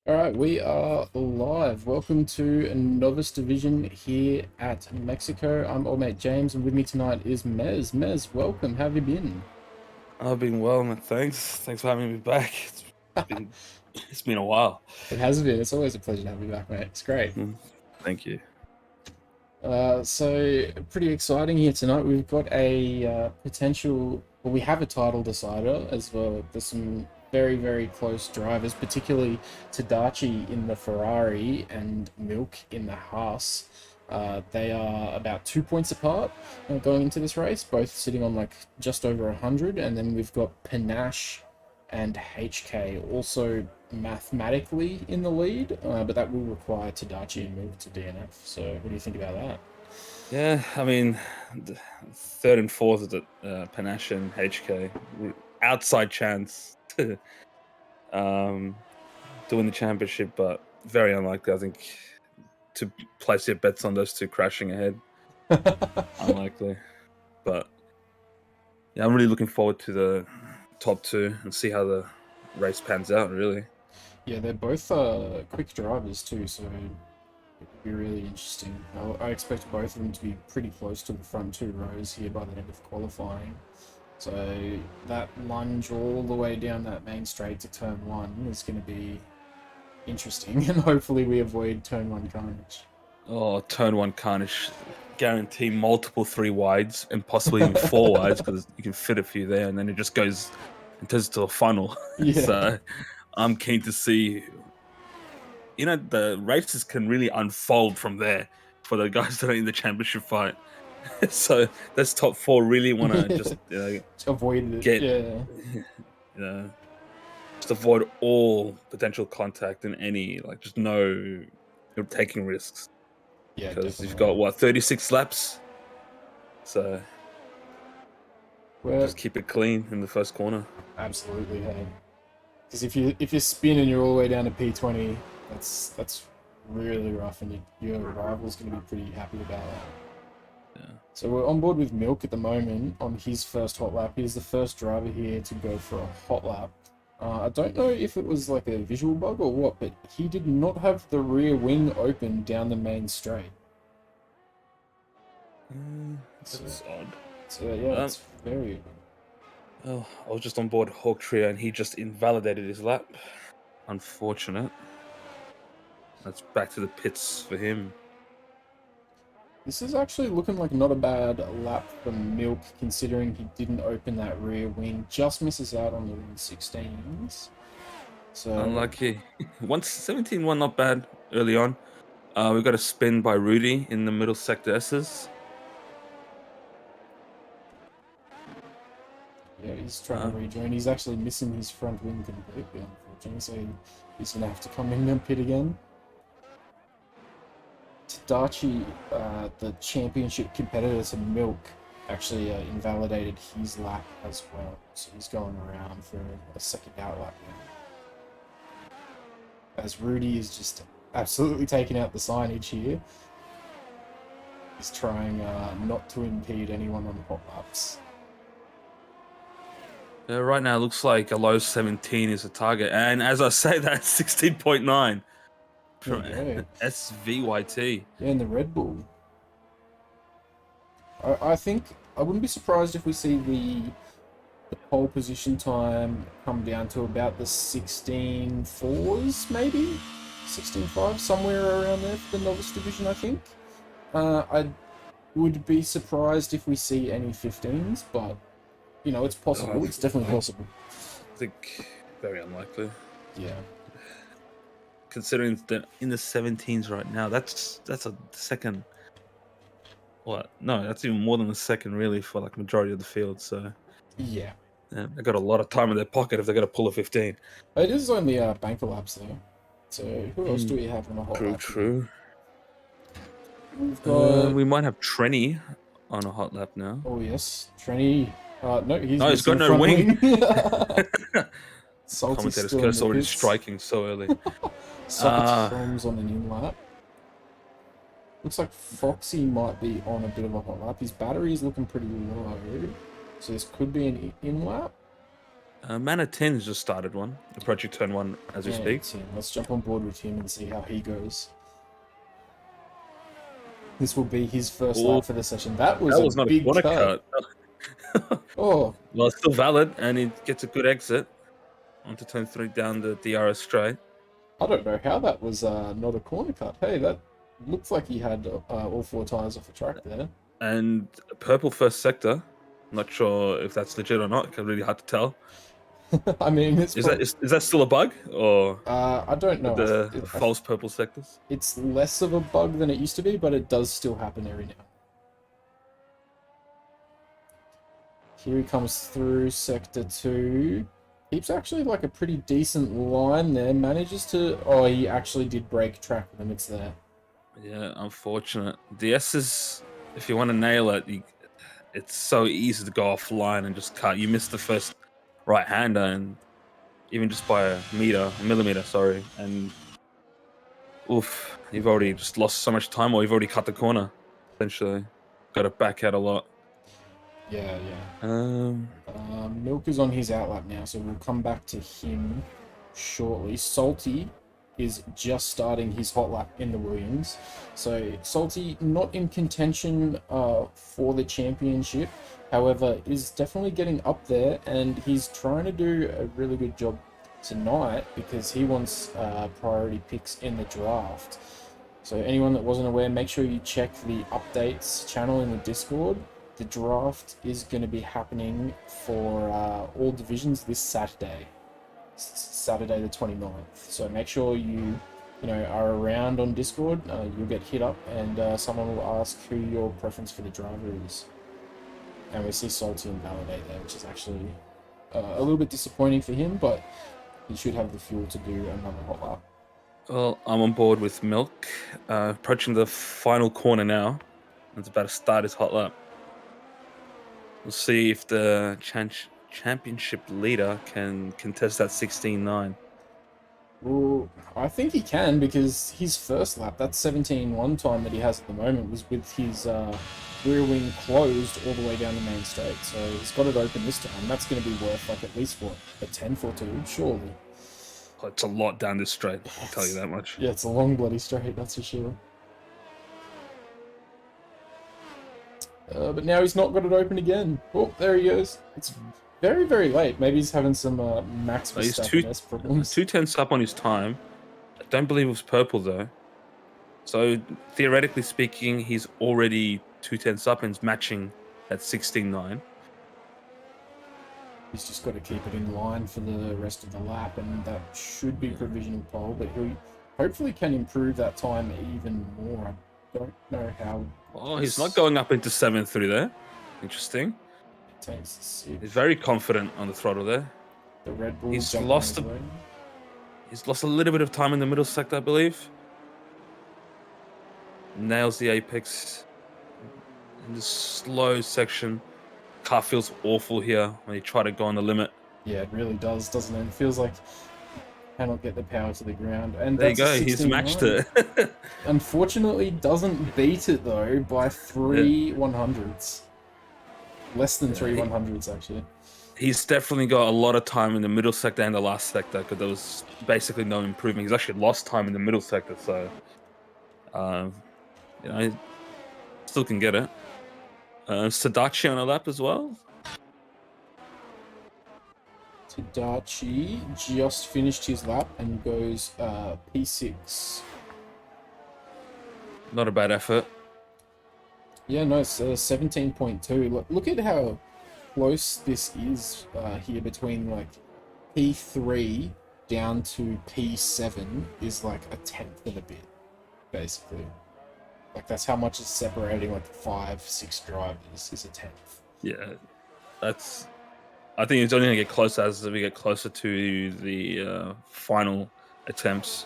All right, we are live. Welcome to Novice Division here at Mexico. I'm old mate James, and with me tonight is Mez. Mez, welcome. How have you been? I've been well, man. Thanks for having me back. It's been a while. It has been. It's always a pleasure to have you back, mate. It's great. Thank you. So pretty exciting here tonight. We've got a potential. Well, we have a title decider as well. There's some very, very close drivers, particularly Tadachi in the Ferrari and Milk in the Haas. They are about 2 points apart going into this race, both sitting on like just over 100. And then we've got Panache and HK also mathematically in the lead, but that will require Tadachi and Milk to DNF. So what do you think about that? Yeah, I mean, the third and fourth is at Panache and HK. Outside chance to doing the championship, but very unlikely, I think, to place your bets on those two crashing ahead. Unlikely. But yeah, I'm really looking forward to the top two and see how the race pans out, really. Yeah, they're both quick drivers too, so it'll be really interesting. I expect both of them to be pretty close to the front two rows here by the end of qualifying. So that lunge all the way down that main straight to turn one is going to be interesting, and hopefully we avoid turn one carnage. Oh, turn one carnage. Guarantee multiple 3 wides and possibly even 4 wides because you can fit a few there, and then it just goes and turns into a funnel. Yeah. So I'm keen to see. The races can really unfold from there for the guys that are in the championship fight. So that's top 4 really want to just avoid it. get, yeah. Just avoid all potential contact and any just no taking risks. Yeah, because definitely. you've got 36 laps, so just keep it clean in the first corner. Absolutely, hey. Because if you spin and you're all the way down to P20, that's really rough, and your rival's going to be pretty happy about that. Yeah. So we're on board with Milk at the moment on his first hot lap. He's the first driver here to go for a hot lap. I don't know if it was like a visual bug or what, but he did not have the rear wing open down the main straight. That's odd. So yeah, it's very odd. Oh, I was just on board Hawk Trio and he just invalidated his lap. Unfortunate. That's back to the pits for him. This is actually looking like not a bad lap for Milk, considering he didn't open that rear wing. Just misses out on the 116s. So unlucky. 117-1, not bad early on. We got a spin by Rudy in the middle sector S's. Yeah, he's trying to rejoin. He's actually missing his front wing completely, unfortunately, so he's going to have to come in and pit again. Tadachi, the championship competitor to Milk, actually invalidated his lap as well, so he's going around for a second out lap now. As Rudy is just absolutely taking out the signage here. He's trying not to impede anyone on hot laps. Right now, it looks like a low 17 is the target, and as I say that, 16.9 from SVYT. Yeah, in the Red Bull. I think I wouldn't be surprised if we see the pole position time come down to about the 16.4s, maybe 16.5, somewhere around there for the novice division, I think. I would be surprised if we see any 15s, but you know, it's possible. It's definitely possible. I think very unlikely. Yeah. Considering that in the 17s right now, that's a second. What? No, that's even more than a second, really, for like majority of the field. So Yeah. they got a lot of time in their pocket if they're going to pull a 15. It is only banker laps though. So who else do we have on a hot lap? True. We've got. We might have Trenny on a hot lap now. Oh yes, Trenny. No, he's No, he's got missing no front wing. Salty's Commentator's still in curse the already pits. striking so early. Sockets Fromm's on an in lap. Looks like Foxy might be on a bit of a hot lap. His battery is looking pretty low, so this could be an in lap. Mana 10's just started one, approaching turn 1 as we speak. Let's jump on board with him and see how he goes. This will be his first lap for the session. That was not big a corner cut. Oh, well, it's still valid, and he gets a good exit onto turn 3 down the DRS straight. I don't know how that was not a corner cut. Hey, that looks like he had all 4 tires off the track there. And purple first sector. Not sure if that's legit or not. It's really hard to tell. I mean, is that still a bug, or I don't know. The false purple sectors? It's less of a bug than it used to be, but it does still happen every now. Here he comes through sector 2. Keeps actually like a pretty decent line there. Manages to. Oh, he actually did break track limits there. Yeah, unfortunate. The S's, if you want to nail it, it's so easy to go offline and just cut. You miss the first right-hander, and even just by a millimeter, sorry, and oof, you've already just lost so much time, or you've already cut the corner, essentially. Got to back out a lot. Yeah. Milk is on his outlap now, so we'll come back to him shortly. Salty is just starting his hot lap in the Williams. So Salty not in contention for the championship, however, is definitely getting up there, and he's trying to do a really good job tonight because he wants priority picks in the draft. So anyone that wasn't aware, make sure you check the updates channel in the Discord. The draft is going to be happening for all divisions this Saturday. Saturday the 29th. So make sure you are around on Discord. You'll get hit up and someone will ask who your preference for the driver is. And we see Salty and Validate there, which is actually a little bit disappointing for him, but he should have the fuel to do another hot lap. Well, I'm on board with Milk. Approaching the final corner now. It's about to start his hot lap. We'll see if the championship leader can contest that 16.9. Well, I think he can, because his first lap, that 17.1 time that he has at the moment, was with his rear wing closed all the way down the main straight. So he's got it open this time. That's going to be worth like at least, what, a 10.42, surely. Oh, it's a lot down this straight, I'll tell you that much. Yeah, it's a long bloody straight, that's for sure. But now he's not got it open again. Oh, there he goes. It's very, very late. Maybe he's having some Max Verstappen problems. 2 tenths up on his time. I don't believe it was purple, though. So, theoretically speaking, he's already 2 tenths up and is matching at 16.9. He's just got to keep it in line for the rest of the lap, and that should be provisional pole, but he hopefully can improve that time even more. I don't know how. Oh, he's not going up into 7th through there. Interesting. He's very confident on the throttle there. The Red Bull. He's lost a little bit of time in the middle sector, I believe. Nails the apex in this slow section. Car feels awful here when you try to go on the limit. Yeah, it really does, doesn't it? It feels like cannot get the power to the ground. And there you go, he's matched it. Unfortunately, doesn't beat it though by 3 100s. Less than 3 100s actually. He's definitely got a lot of time in the middle sector and the last sector because there was basically no improvement. He's actually lost time in the middle sector, so still can get it. Sadachi on a lap as well. Tadachi just finished his lap and goes P6. Not a bad effort. Yeah, no, it's 17.2. Look at how close this is here between like P3 down to P7 is like a tenth of a bit, basically. Like that's how much is separating like 5-6 drivers is a tenth. Yeah, that's. I think it's only going to get closer as we get closer to the final attempts.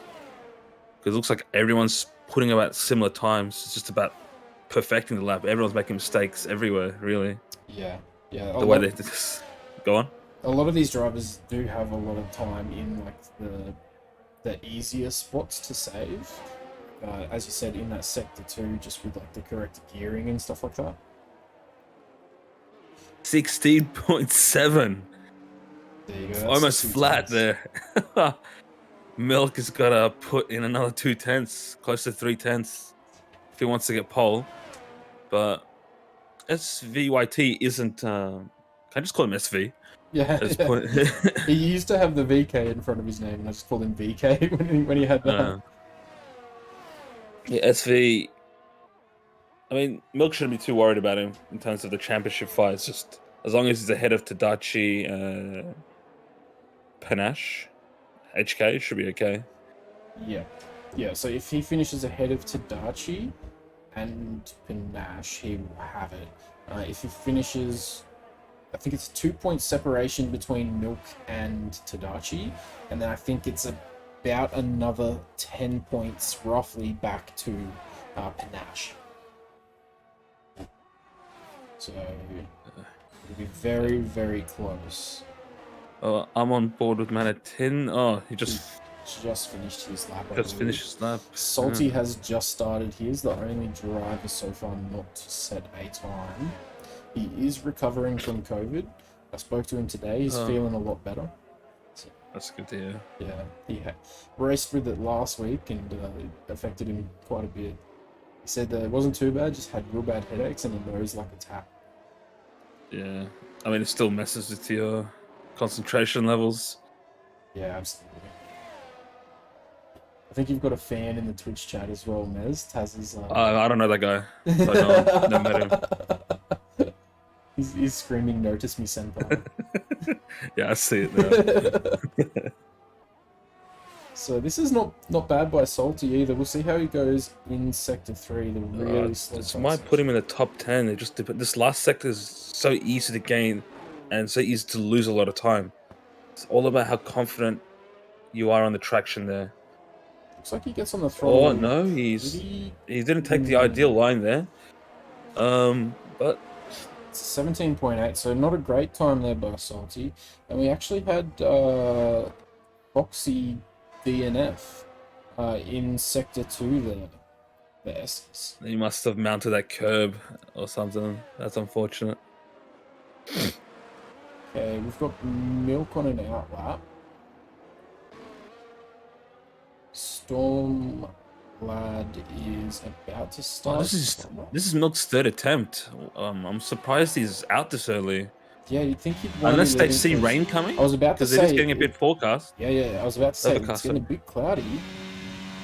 Because it looks like everyone's putting about similar times. It's just about perfecting the lap. Everyone's making mistakes everywhere, really. Yeah, yeah. The way they just go on. A lot of these drivers do have a lot of time in like the easier spots to save. As you said, in that sector 2, just with like the correct gearing and stuff like that. 16.7. There you go. Almost flat there. Milk has got to put in another 2/10, close to 3/10, if he wants to get pole. But SVYT isn't. Can I just call him SV? Yeah. He used to have the VK in front of his name, and I just called him VK when he had that. Yeah, SV. I mean, Milk shouldn't be too worried about him in terms of the championship fight. It's just as long as he's ahead of Tadachi, Panache, HK, should be okay. Yeah. Yeah, so if he finishes ahead of Tadachi and Panache, he will have it. If he finishes, I think it's 2 point separation between Milk and Tadachi, and then I think it's about another 10 points roughly back to Panache. So it'll be very, very close. I'm on board with Manatin. Oh, he just finished his lap. Just finished his lap. Salty has just started his, the only driver so far not to set a time. He is recovering from COVID. I spoke to him today. He's feeling a lot better. So, that's good to hear. Yeah, he raced with it last week and it affected him quite a bit. He said that it wasn't too bad, just had real bad headaches and a nose like a tap. Yeah, I mean, it still messes with your concentration levels. Yeah, absolutely. I think you've got a fan in the Twitch chat as well, Mez. Taz is. I don't know that guy. So I never met him. He's screaming, "Notice me, senpai." Yeah, I see it now. So this is not bad by Salty either. We'll see how he goes in Sector 3. The really slow. This might put him in the top 10. It just this last sector is so easy to gain, and so easy to lose a lot of time. It's all about how confident you are on the traction there. Looks like he gets on the throttle. Oh no, he didn't take the ideal line there. But it's 17.8, so not a great time there by Salty. And we actually had Foxy DNF in Sector 2 there. The S's. He must have mounted that curb or something. That's unfortunate. Okay, we've got Milk on an outlap. Storm Lad is about to start. Oh, this is Milk's third attempt. I'm surprised he's out this early. Yeah, you'd think he'd unless they see rain coming. I was about to say because it is getting a bit forecast. Yeah. I was about to say it's getting a bit cloudy.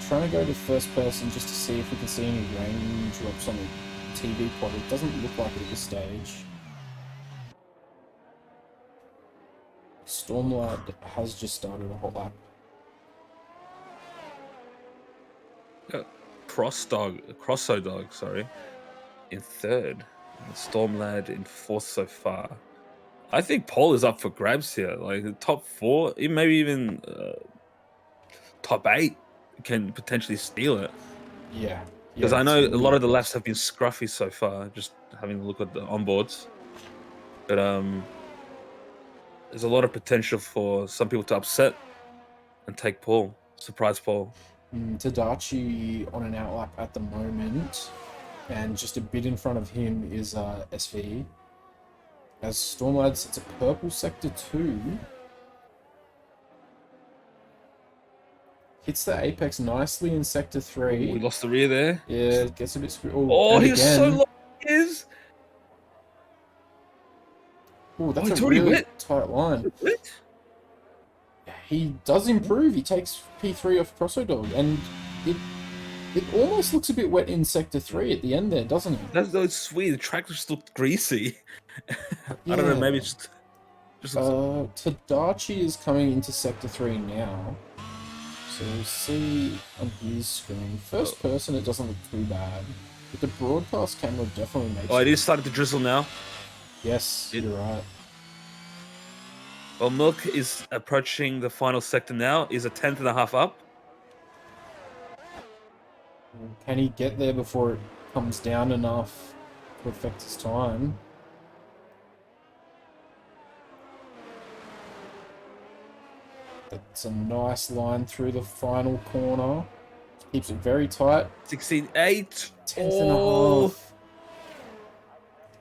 Trying to go to first person just to see if we can see any rain drops on the TV pod. It doesn't look like it at this stage. Stormlad has just started a whole lap. Crosso Dog, sorry, in third. Stormlad in fourth so far. I think pole is up for grabs here. Like the top 4, maybe even top 8 can potentially steal it. Yeah. Because I know a lot of the laps have been scruffy so far, just having a look at the onboards. But there's a lot of potential for some people to upset and take pole, surprise pole. Tadachi on an outlap at the moment, and just a bit in front of him is SV. As Stormlad sets a purple sector 2. Hits the apex nicely in sector 3. We lost the rear there. Yeah, it gets a bit screwed. Oh, he's so low. He is. Oh, Oh, that's a it's already really wet. tight line. Wet? He does improve. He takes P3 off Crosso Dog, and it it almost looks a bit wet in Sector 3 at the end there, doesn't it? That's sweet. The track just looked greasy. I don't know. Maybe Yeah. it's just looks. Tadachi is coming into Sector 3 now. So we'll see on his screen. First person, it doesn't look too bad. But the broadcast camera definitely makes Oh, it is starting to drizzle now. Yes, you're right. Well, Milk is approaching the final sector now. Is a 10th and a half up. Can he get there before it comes down enough to affect his time? That's a nice line through the final corner. Keeps it very tight. 16.8. 10th and a half.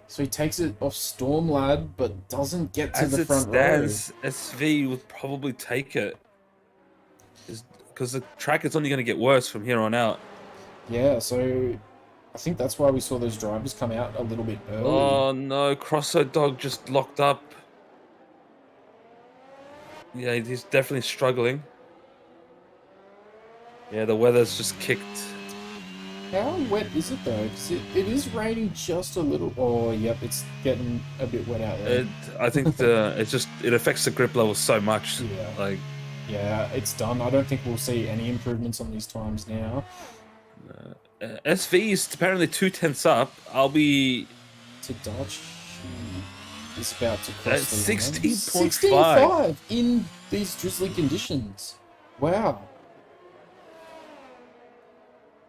So he takes it off Stormlad, but doesn't get to As the it front stands, SV would probably take it. Because the track is only going to get worse from here on out. row. Yeah, so I think that's why we saw those drivers come out a little bit early. Oh no, Crosso Dog just locked up. Yeah, he's definitely struggling. Yeah, the weather's just kicked. How wet is it though? Because it is raining just a little. Oh, yep, it's getting a bit wet out there. I think it affects the grip level so much. Yeah. Like, yeah, it's done. I don't think we'll see any improvements on these times now. SV is apparently 2/10 up. I'll be Tadachi is about to cross the 16.5. 16.5 in these drizzly conditions. Wow.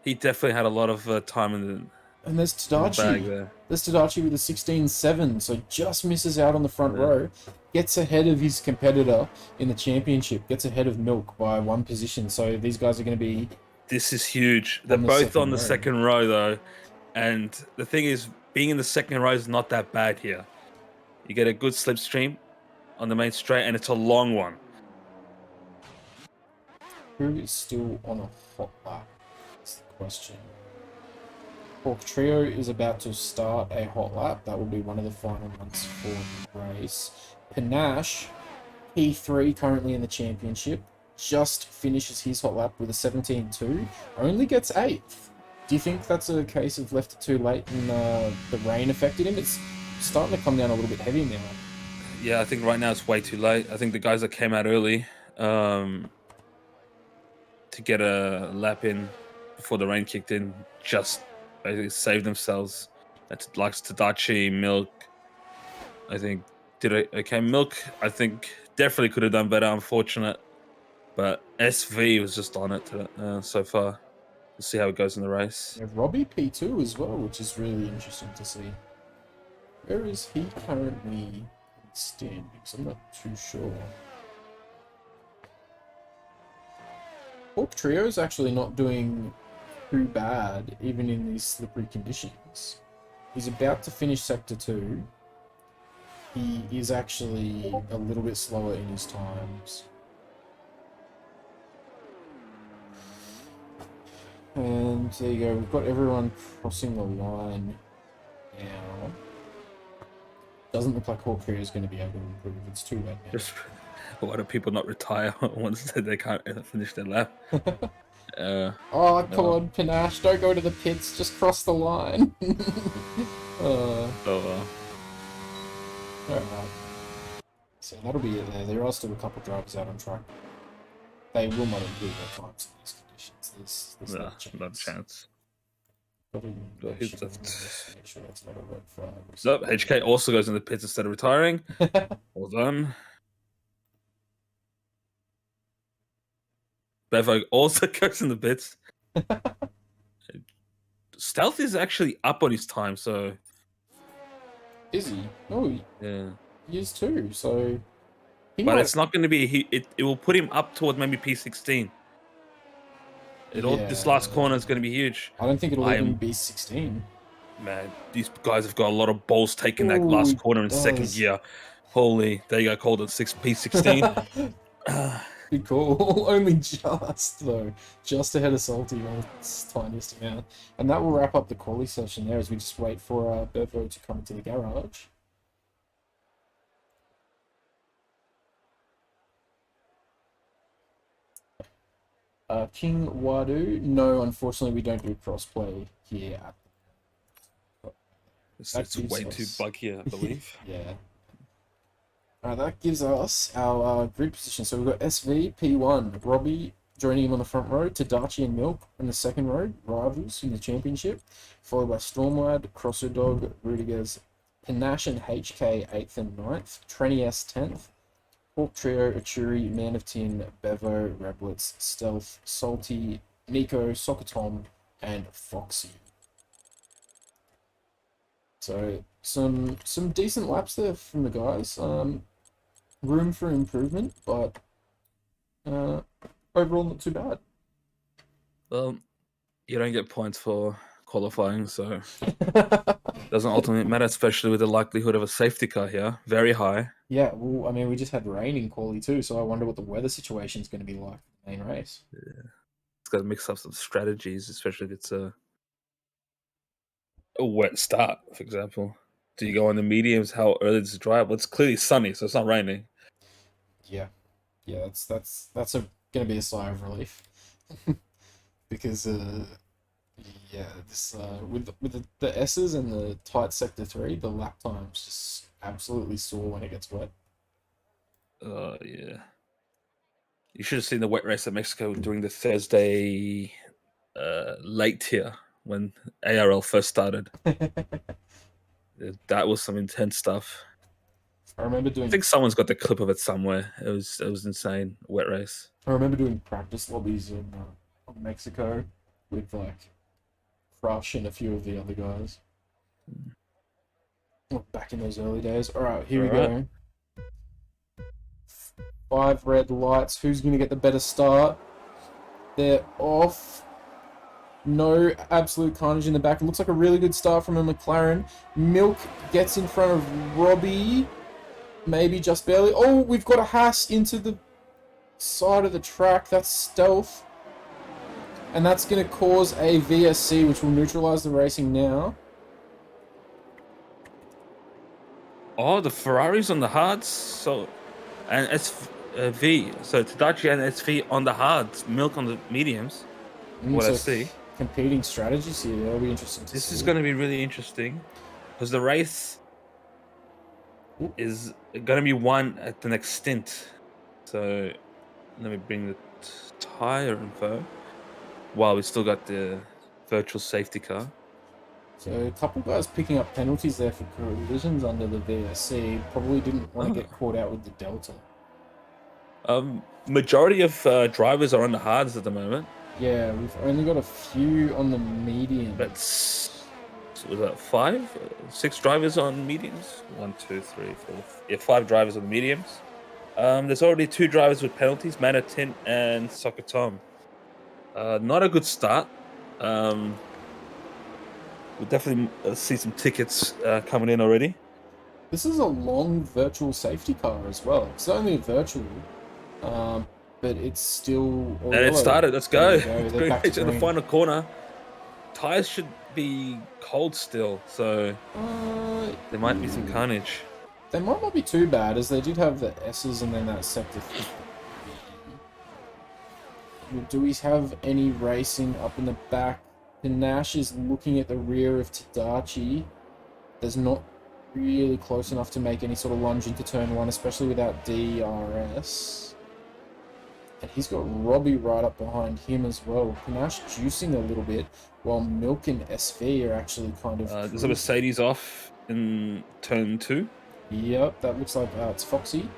He definitely had a lot of time in And there's the bag Tadachi. there. There's Tadachi with a 16.7, so just misses out on the front row. Gets ahead of his competitor in the championship. Gets ahead of Milk by 1 position. So these guys are going to be... This is huge. They're both on the second row, though. And the thing is, being in the second row is not that bad here. You get a good slipstream on the main straight, and it's a long one. Who is still on a hot lap? That's the question. Hawk Trio is about to start a hot lap. That will be one of the final ones for the race. Panache, P3 currently in the championship, just finishes his hot lap with a 17.2, only gets 8th. Do you think that's a case of left it too late and the rain affected him? It's starting to come down a little bit heavy now. Yeah, I think right now it's way too late. I think the guys that came out early to get a lap in before the rain kicked in just basically saved themselves. That's like Tadachi, Milk. I think okay. Milk, I think definitely could have done better. Unfortunate, but SV was just on it so far. We'll see how it goes in the race. Yeah, Robbie P2 as well, which is really interesting to see. Where is he currently in standings? I'm not too sure. Hawk Trio is actually not doing too bad, even in these slippery conditions. He's about to finish Sector 2. He is actually a little bit slower in his times. And there you go, we've got everyone crossing the line now. Doesn't look like Hawk Trio is going to be able to improve. It's too late now. Just why do people not retire once they can't finish their lap? Oh, come on, Panache, don't go to the pits, just cross the line. Alright. So that'll be it there. There are still a couple of drivers out on track. They will not improve their times in these conditions. There's not a chance. Not a chance. Who's left? Make sure that's not a red flag. Nope, HK also goes in the pits instead of retiring. Well done. Bevo also goes in the pits. Stealth is actually up on his time, so... Is he? Oh, yeah. He is too, so... But it's not going to be... It will put him up toward maybe P16. This last corner is going to be huge. I don't think it'll even be 16. Man, these guys have got a lot of balls taking that last corner in second gear. Holy, there you go, called it P16. Good call. Only just, though. Just ahead of Salty by its tiniest amount. And that will wrap up the quali session there as we just wait for Bevo to come into the garage. King Wadu. No, unfortunately, we don't do crossplay here. That It's gives way too us, buggy, I believe. yeah. That gives us our grid position. So we've got SV, P1, Robbie joining him on the front row, Tadachi and Milk in the second row, rivals in the championship, followed by Stormlad, Crosser Dog, Rudiger's, Panache and HK 8th and 9th, Trenny S 10th, Hawk Trio, Achuri, Man of Tin, Bevo, Reblitz, Stealth, Salty, Nico, Sokatom, and Foxy. So some decent laps there from the guys. Room for improvement, but overall not too bad. Well, you don't get points for qualifying, so doesn't ultimately matter, especially with the likelihood of a safety car here. Very high. Yeah, well, I mean, we just had rain in quali too, so I wonder what the weather situation is going to be like for the main race. Yeah. It's got to mix up some strategies, especially if it's a wet start, for example. Do you go on the mediums? How early does it dry up? Well, it's clearly sunny, so it's not raining. Yeah, yeah, that's going to be a sigh of relief because yeah, this with the S's and the tight sector 3, the lap times just absolutely soar when it gets wet. Yeah. You should have seen the wet race at Mexico during the Thursday late here when ARL first started. That was some intense stuff. I remember I doing think someone's got the clip of it somewhere. It was insane. Wet race. I remember doing practice lobbies in Mexico with like Crush and a few of the other guys. Back in those early days. All right, here we go. 5 red lights. Who's going to get the better start? They're off. No absolute carnage in the back. It looks like a really good start from a McLaren. Milk gets in front of Robbie. Maybe just barely. Oh, we've got a Haas into the side of the track. That's stealth. And that's going to cause a VSC, which will neutralize the racing now. Oh, the Ferraris on the hards. So, and SV. So Tadachi and SV on the hards. Milk on the mediums. What I see. Competing strategies here. That'll be interesting to see. This is going to be really interesting because the race is going to be won at the next stint. So let me bring the tire info while we still got the virtual safety car. So a couple guys picking up penalties there for collisions under the VSC probably didn't want to get caught out with the Delta. Majority of drivers are on the hards at the moment. Yeah, we've only got a few on the medium. That's was that 5, 6 drivers on mediums. 1, 2, 3, 4. Yeah, 5 drivers on the mediums. There's already 2 drivers with penalties, Manatin and Soccer Tom. Not a good start. We'll definitely see some tickets coming in already. This is a long virtual safety car as well. It's only virtual, but it's still. And it started. Let's go. Green Ridge in the final corner. Tires should be cold still, so there might be some carnage. They might not be too bad, as they did have the S's and then that sector 3. Do we have any racing up in the back? Panache is looking at the rear of Tadachi. There's not really close enough to make any sort of lunge into turn 1, especially without DRS. And he's got Robbie right up behind him as well. Panache juicing a little bit, while Milk and SV are actually kind of... there's a Mercedes off in turn 2. Yep, that looks like it's Foxy.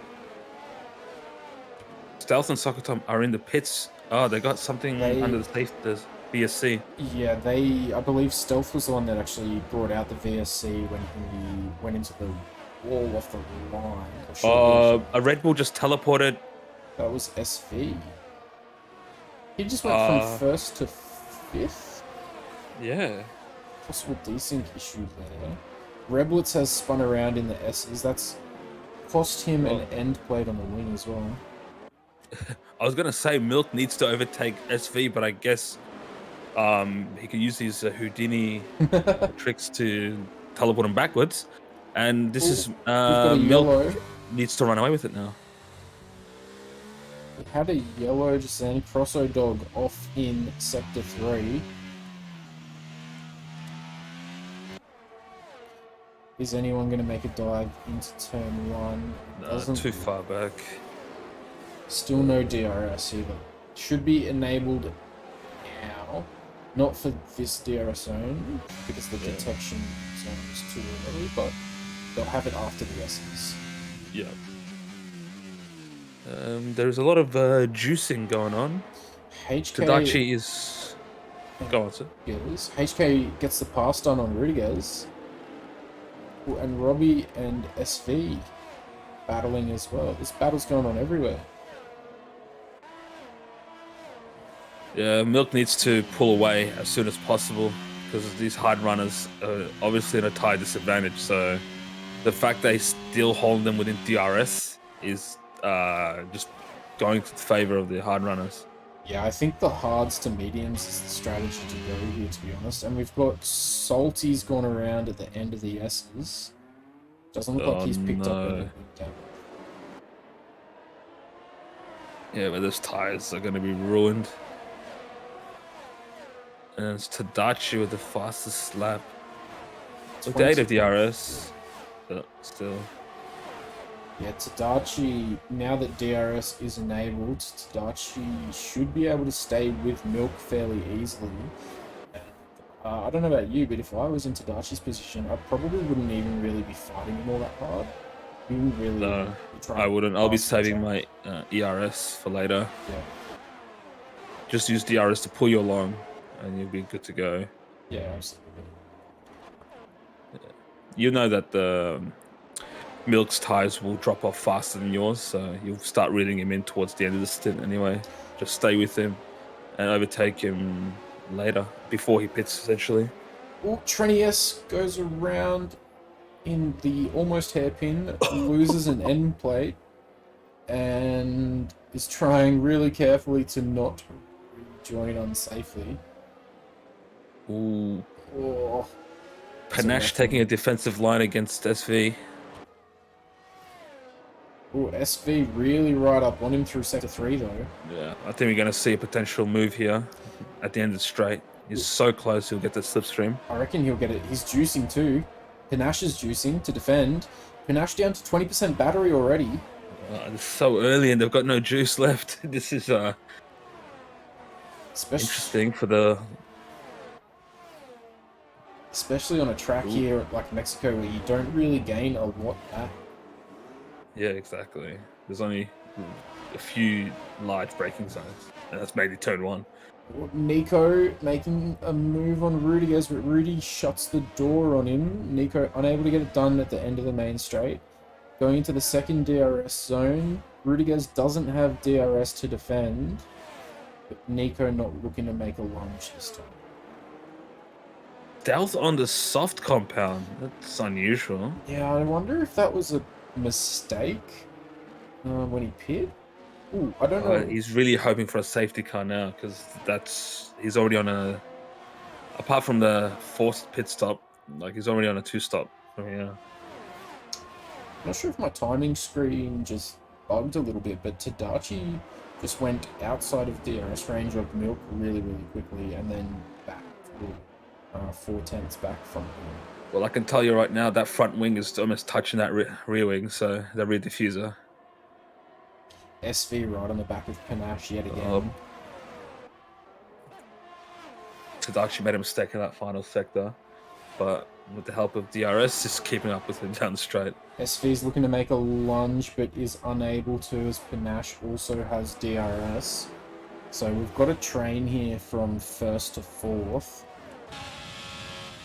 Stealth and Sokotom are in the pits. Oh, they got something under the safety, VSC. Yeah, I believe Stealth was the one that actually brought out the VSC when he went into the wall off the line. A Red Bull just teleported. That was SV. He just went from 1st to 5th? Yeah. Possible desync issue there. Reblitz has spun around in the S's. That's cost him an end plate on the wing as well. I was going to say Milk needs to overtake SV, but I guess he can use his Houdini tricks to teleport him backwards. And this is Milk needs to run away with it now. We had a yellow just then. Crosso dog off in sector 3. Is anyone going to make a dive into turn 1? No, too far back. Still no DRS either. Should be enabled now. Not for this DRS zone, because the detection zone is too early, but they'll have it after the S's. Yeah. There's a lot of juicing going on. Tadachi is... Go on, sir. HK gets the pass done on Rodriguez. And Robbie and SV battling as well. This battle's going on everywhere. Yeah, Milk needs to pull away as soon as possible because these hard runners are obviously in a tire disadvantage. So the fact they still hold them within DRS is just going to the favor of the hard runners. Yeah, I think the hards to mediums is the strategy to go here, to be honest. And we've got Salty's gone around at the end of the S's. Doesn't look like he's picked up anything damage. Yeah, but those tires are going to be ruined. And it's Tadachi with the fastest lap. With the 8 of DRS, but still. Yeah, Tadachi, now that DRS is enabled, Tadachi should be able to stay with Milk fairly easily. I don't know about you, but if I was in Tadachi's position, I probably wouldn't even really be fighting him all that hard. You wouldn't really. No, I wouldn't. I'll be saving my ERS for later. Yeah. Just use DRS to pull you along, and you'll be good to go. Yeah, absolutely. You know that the Milk's tires will drop off faster than yours, so you'll start reeling him in towards the end of the stint anyway. Just stay with him and overtake him later, before he pits, essentially. Oh, Trenny S goes around in the almost hairpin, loses an end plate, and is trying really carefully to not rejoin unsafely. Ooh. Oh. Panache taking a defensive line against SV. Oh, SV really right up on him through sector 3 though. Yeah, I think we're going to see a potential move here at the end of the straight. He's so close, he'll get the slipstream. I reckon he'll get it. He's juicing too. Panache is juicing to defend. Panache down to 20% battery already. It's so early and they've got no juice left. This is interesting for the... Especially on a track here like Mexico where you don't really gain a lot back. Yeah, exactly. There's only a few large braking zones, and that's mainly turn 1. Nico making a move on Rodriguez, but Rudy shuts the door on him. Nico unable to get it done at the end of the main straight. Going into the second DRS zone. Rodriguez doesn't have DRS to defend, but Nico not looking to make a lunge this time. Stealth on the soft compound. That's unusual. Yeah, I wonder if that was a mistake when he pit. Ooh, I don't know. He's really hoping for a safety car now because he's already on a. Apart from the forced pit stop, like he's already on a 2-stop from here. I'm not sure if my timing screen just bugged a little bit, but Tadachi just went outside of DRS range of Milk really, really quickly and then back 4/10 back from him. Well, I can tell you right now that front wing is almost touching that rear wing, so the rear diffuser. SV right on the back of Panache yet again. Tadachi made a mistake in that final sector, but with the help of DRS, just keeping up with him down the straight. SV's looking to make a lunge, but is unable to as Panache also has DRS. So we've got a train here from 1st to 4th.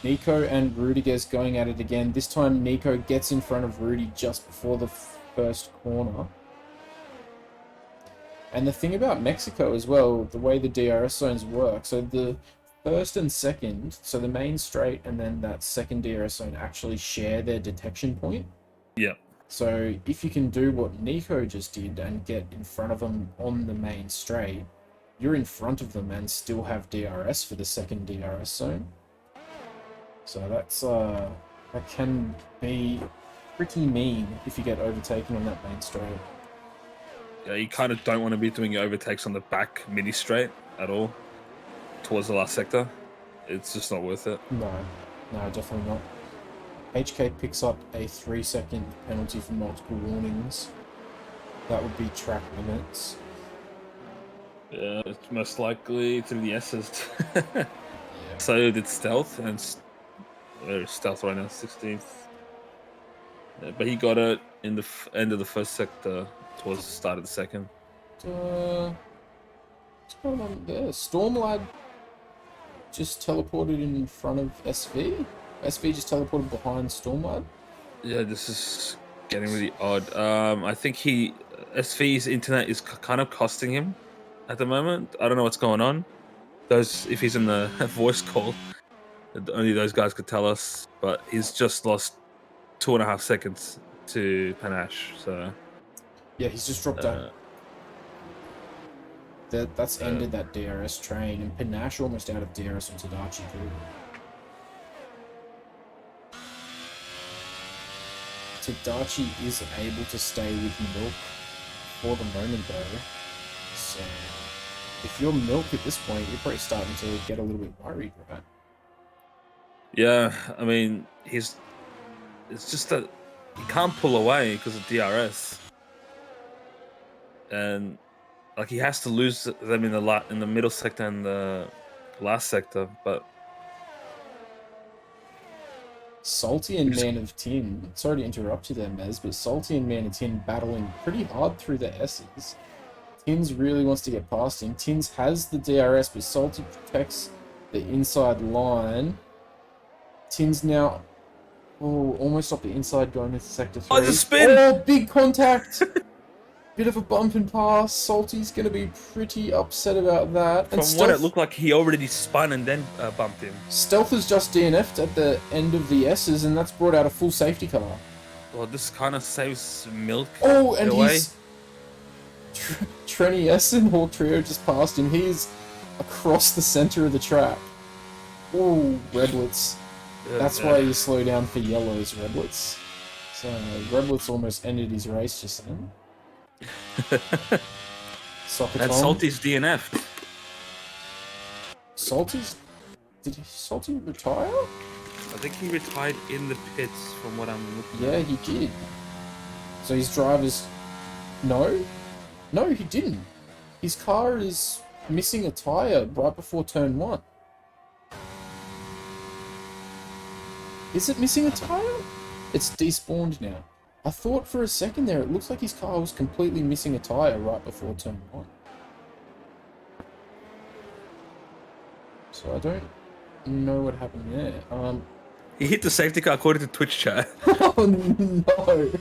Nico and Rodriguez going at it again. This time Nico gets in front of Rudy just before the first corner. And the thing about Mexico as well, the way the DRS zones work, so the first and second, so the main straight and then that second DRS zone actually share their detection point. Yeah. So if you can do what Nico just did and get in front of them on the main straight, you're in front of them and still have DRS for the second DRS zone. So that can be pretty mean if you get overtaken on that main straight. you kind of don't want to be doing your overtakes on the back mini straight at all towards the last sector. It's just not worth it. No, definitely not. HK picks up a 3-second penalty for multiple warnings. That would be track limits. Yeah, it's most likely to be the S's. Yeah. So did Stealth, and Stealth right now, 16th. Yeah, but he got it in the end of the first sector towards the start of the second. What's going on there? Stormlad just teleported in front of SV? SV just teleported behind Stormlad? Yeah, this is getting really odd. I think SV's internet is kind of costing him at the moment. I don't know what's going on. If he's in the voice call, only those guys could tell us. But he's just lost 2.5 seconds to Panache. So yeah, he's just dropped out. That's ended that DRS train, and Panache almost out of DRS on Tadachi too. Tadachi is able to stay with Milk for the moment though. So if you're Milk at this point, you're probably starting to get a little bit worried, right? Yeah, I mean, it's just that he can't pull away because of DRS, and like he has to lose them in the middle sector and the last sector. But Salty and Man of Tin, sorry to interrupt you there, Mez, but Salty and Man of Tin battling pretty hard through the S's. Tins really wants to get past him. Tins has the DRS, but Salty protects the inside line. Tins now almost up the inside going into sector 3. Oh, the spin! Oh, big contact! Bit of a bump and pass. Salty's going to be pretty upset about that. From what it looked like, he already spun and then bumped him. Stealth has just DNF'd at the end of the S's, and that's brought out a full safety car. Well, this kind of saves Milk. Oh, and away. he's... Trenny S and Hawk Trio just passed him. He's across the center of the track. Oh, Redlets. That's why you slow down for yellows, Redlets. So, Redlets almost ended his race just then. And Salty's DNF'd. Did Salty retire? I think he retired in the pits from what I'm looking at. Yeah, he did. So his driver's... No, he didn't. His car is missing a tyre right before turn 1. Is it missing a tyre? It's despawned now. I thought for a second there, it looks like his car was completely missing a tyre right before turn 1. So I don't know what happened there. He hit the safety car according to Twitch chat. Oh no!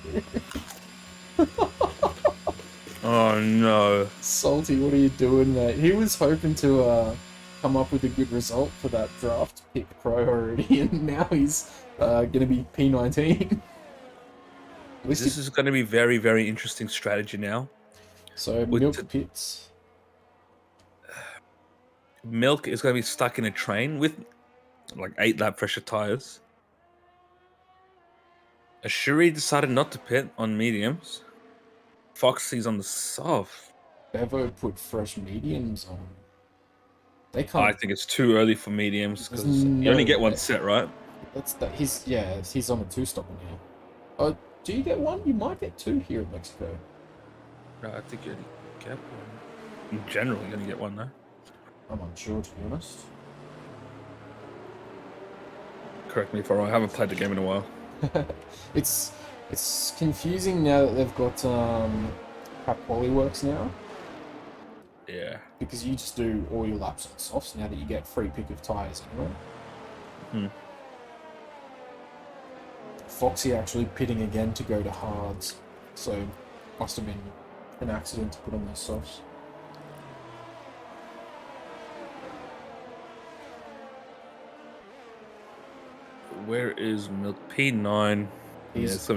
Oh no. Salty, what are you doing, mate? He was hoping to come up with a good result for that draft pick pro already, and now he's gonna be P19. This is going to be very, very interesting strategy now. So Milk pits. Milk is going to be stuck in a train with like 8 lap pressure tires. Ashuri decided not to pit on mediums. Foxy's on the soft. Bevo put fresh mediums on. They can't. I think it's too early for mediums because you only get one set, right? He's on a 2-stopper now. Oh, do you get one? You might get 2 here in Mexico. No, I think you only get one. In general, you're going to get one though. I'm unsure, to be honest. Correct me if I'm wrong. I haven't played the game in a while. It's confusing now that they've got how quali works now. Yeah. Because you just do all your laps on softs now that you get free pick of tyres anyway. Foxy actually pitting again to go to hards, so must have been an accident to put on those softs. Where is Milk? P9. He's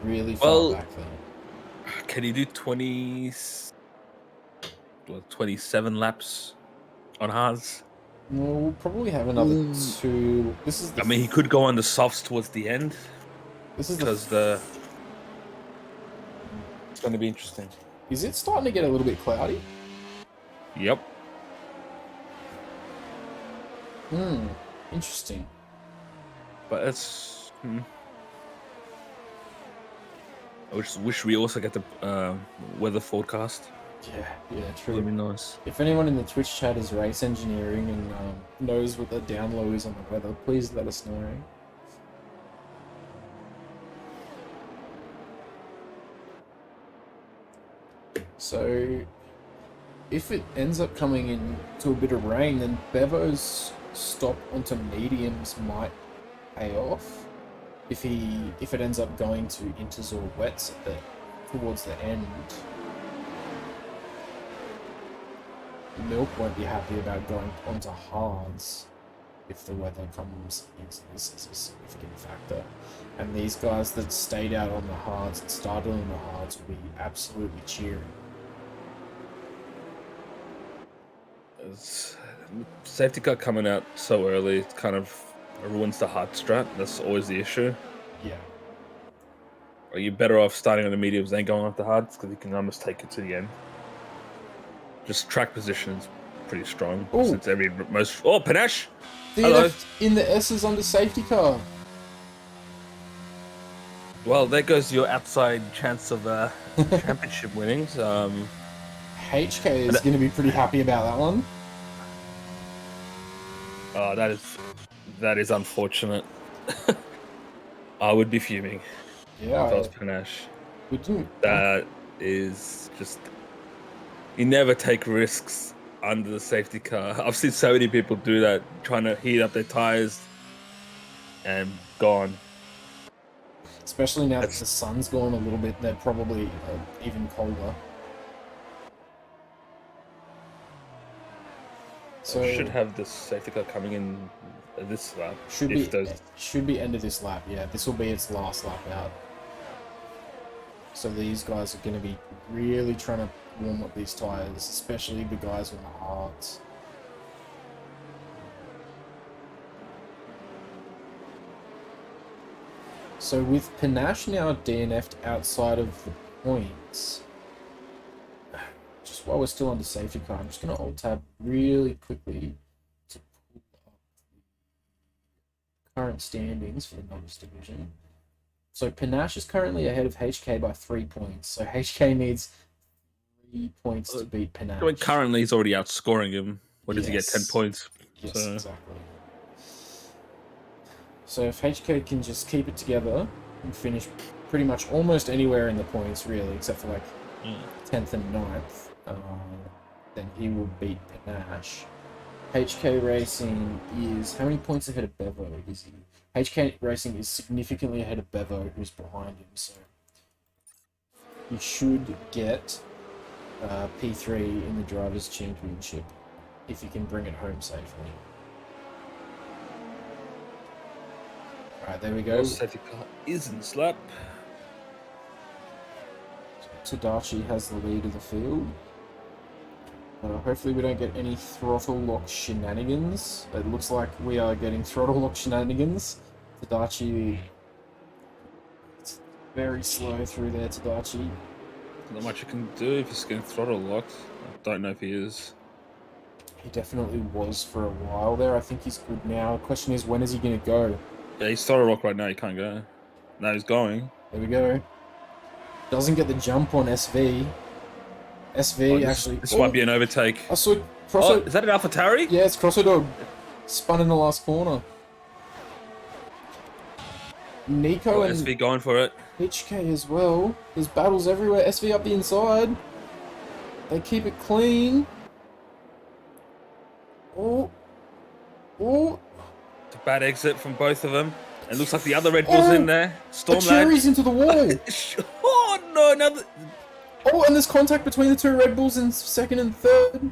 really far back there. Can he do 27 laps on hards? We'll probably have another 2. This is. I mean, he could go on the softs towards the end. This is because It's going to be interesting. Is it starting to get a little bit cloudy? Yep. Interesting. But it's... I wish we also get the weather forecast. Yeah, true. That'd be nice. If anyone in the Twitch chat is race engineering and knows what the down low is on the weather, please let us know. So, if it ends up coming into a bit of rain, then Bevo's stop onto mediums might pay off. If it ends up going to inters or wets towards the end. Milk won't be happy about going onto hards if the weather comes into this as a significant factor. And these guys that stayed out on the hards and started on the hards will be absolutely cheering. Safety car coming out so early, it kind of ruins the hard strat. That's always the issue. Yeah. Are you better off starting on the mediums than going off the hards? Because you can almost take it to the end. Just track position is pretty strong. Ooh. Since most... Oh, Panache! DNF in the S's under safety car. Well, there goes your outside chance of championship winnings. HK is going to be pretty happy about that one. Oh, that is unfortunate. I would be fuming. Yeah. If I was Panache. We didn't. That is just... You never take risks under the safety car. I've seen so many people do that, trying to heat up their tires and gone. Especially now that the sun's gone a little bit, they're probably even colder. So should have the safety car coming in this lap. Should be end of this lap. Yeah, this will be its last lap out. So these guys are going to be really trying to warm up these tires, especially the guys on the hards. So with Panache now DNF'd outside of the points, just while we're still under safety car, I'm just going to alt-tab really quickly to pull up the current standings for the Novice division. So Panache is currently ahead of HK by 3 points. So HK needs 3 points to beat Panache. I mean, currently he's already outscoring him. What does he get? 10 points? Yes, exactly. So if HK can just keep it together and finish pretty much almost anywhere in the points, really, except for like 10th and 9th, then he will beat Panache. HK Racing is... How many points ahead of Bevo is he? HK Racing is significantly ahead of Bevo, who's behind him, so he should get P3 in the Drivers' Championship if he can bring it home safely. Alright, there we go. Safety car is in this lap. Tadachi has the lead of the field. Hopefully we don't get any throttle lock shenanigans. It looks like we are getting throttle lock shenanigans. Tadachi... It's very slow through there, Tadachi. Not much you can do if he's getting throttle locked. I don't know if he is. He definitely was for a while there. I think he's good now. The question is, when is he going to go? Yeah, he's throttle locked right now. He can't go. Now he's going. There we go. Doesn't get the jump on SV. SV actually... This might be an overtake. I saw is that an AlphaTauri? Yeah, it's Crosser Dog. Spun in the last corner. Nico and SV going for it. HK as well. There's battles everywhere. SV up the inside. They keep it clean. Oh. It's a bad exit from both of them. It looks like the other Red Bull's in there. Stormlad. Cherry's into the wall. Oh no, another... Oh, and there's contact between the two Red Bulls in second and third.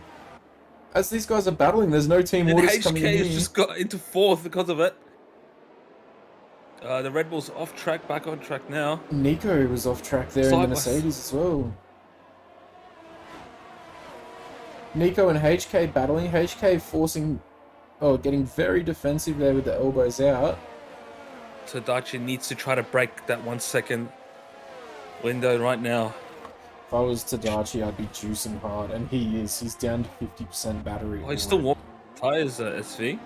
As these guys are battling, there's no team orders coming in. HK has just got into fourth because of it. The Red Bull's off track, back on track now. Nico was off track there in the Mercedes as well. Nico and HK battling. HK forcing... Oh, getting very defensive there with the elbows out. So Dachi needs to try to break that 1 second window right now. If I was Tadachi, I'd be juicing hard, and he is. He's down to 50% battery. Oh, he's still warm tires, SV.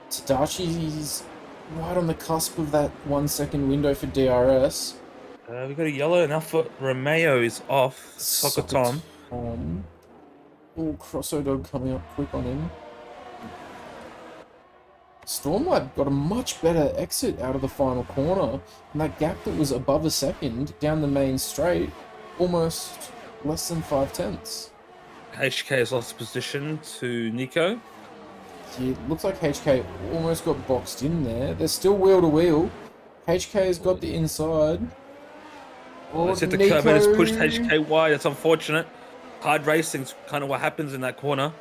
Tadachi's right on the cusp of that 1 second window for DRS. We got a yellow, and Alpha Romeo is off. Soccer Tom. Oh, Crosso Dog coming up quick on him. Stormlight got a much better exit out of the final corner, and that gap that was above a second down the main straight, almost less than 5/10. HK has lost position to Nico. Yeah, it looks like HK almost got boxed in there. They're still wheel to wheel. HK has got the inside. Oh, Let's hit the curb and it's pushed HK wide. That's unfortunate. Hard racing's kind of what happens in that corner.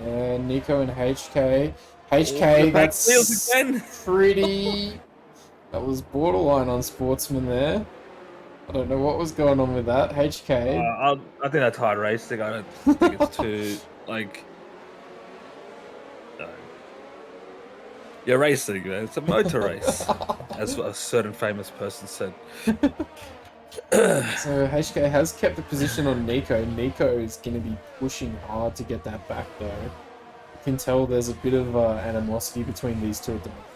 Yeah, Nico and HK. HK, that's again. pretty... That was borderline on sportsman there. I don't know what was going on with that. HK. I think that's hard racing. I don't think it's too, like... No. You're racing, man. It's a motor race, as a certain famous person said. So HK has kept the position on Nico. Nico is going to be pushing hard to get that back, though. You can tell there's a bit of animosity between these two at the moment.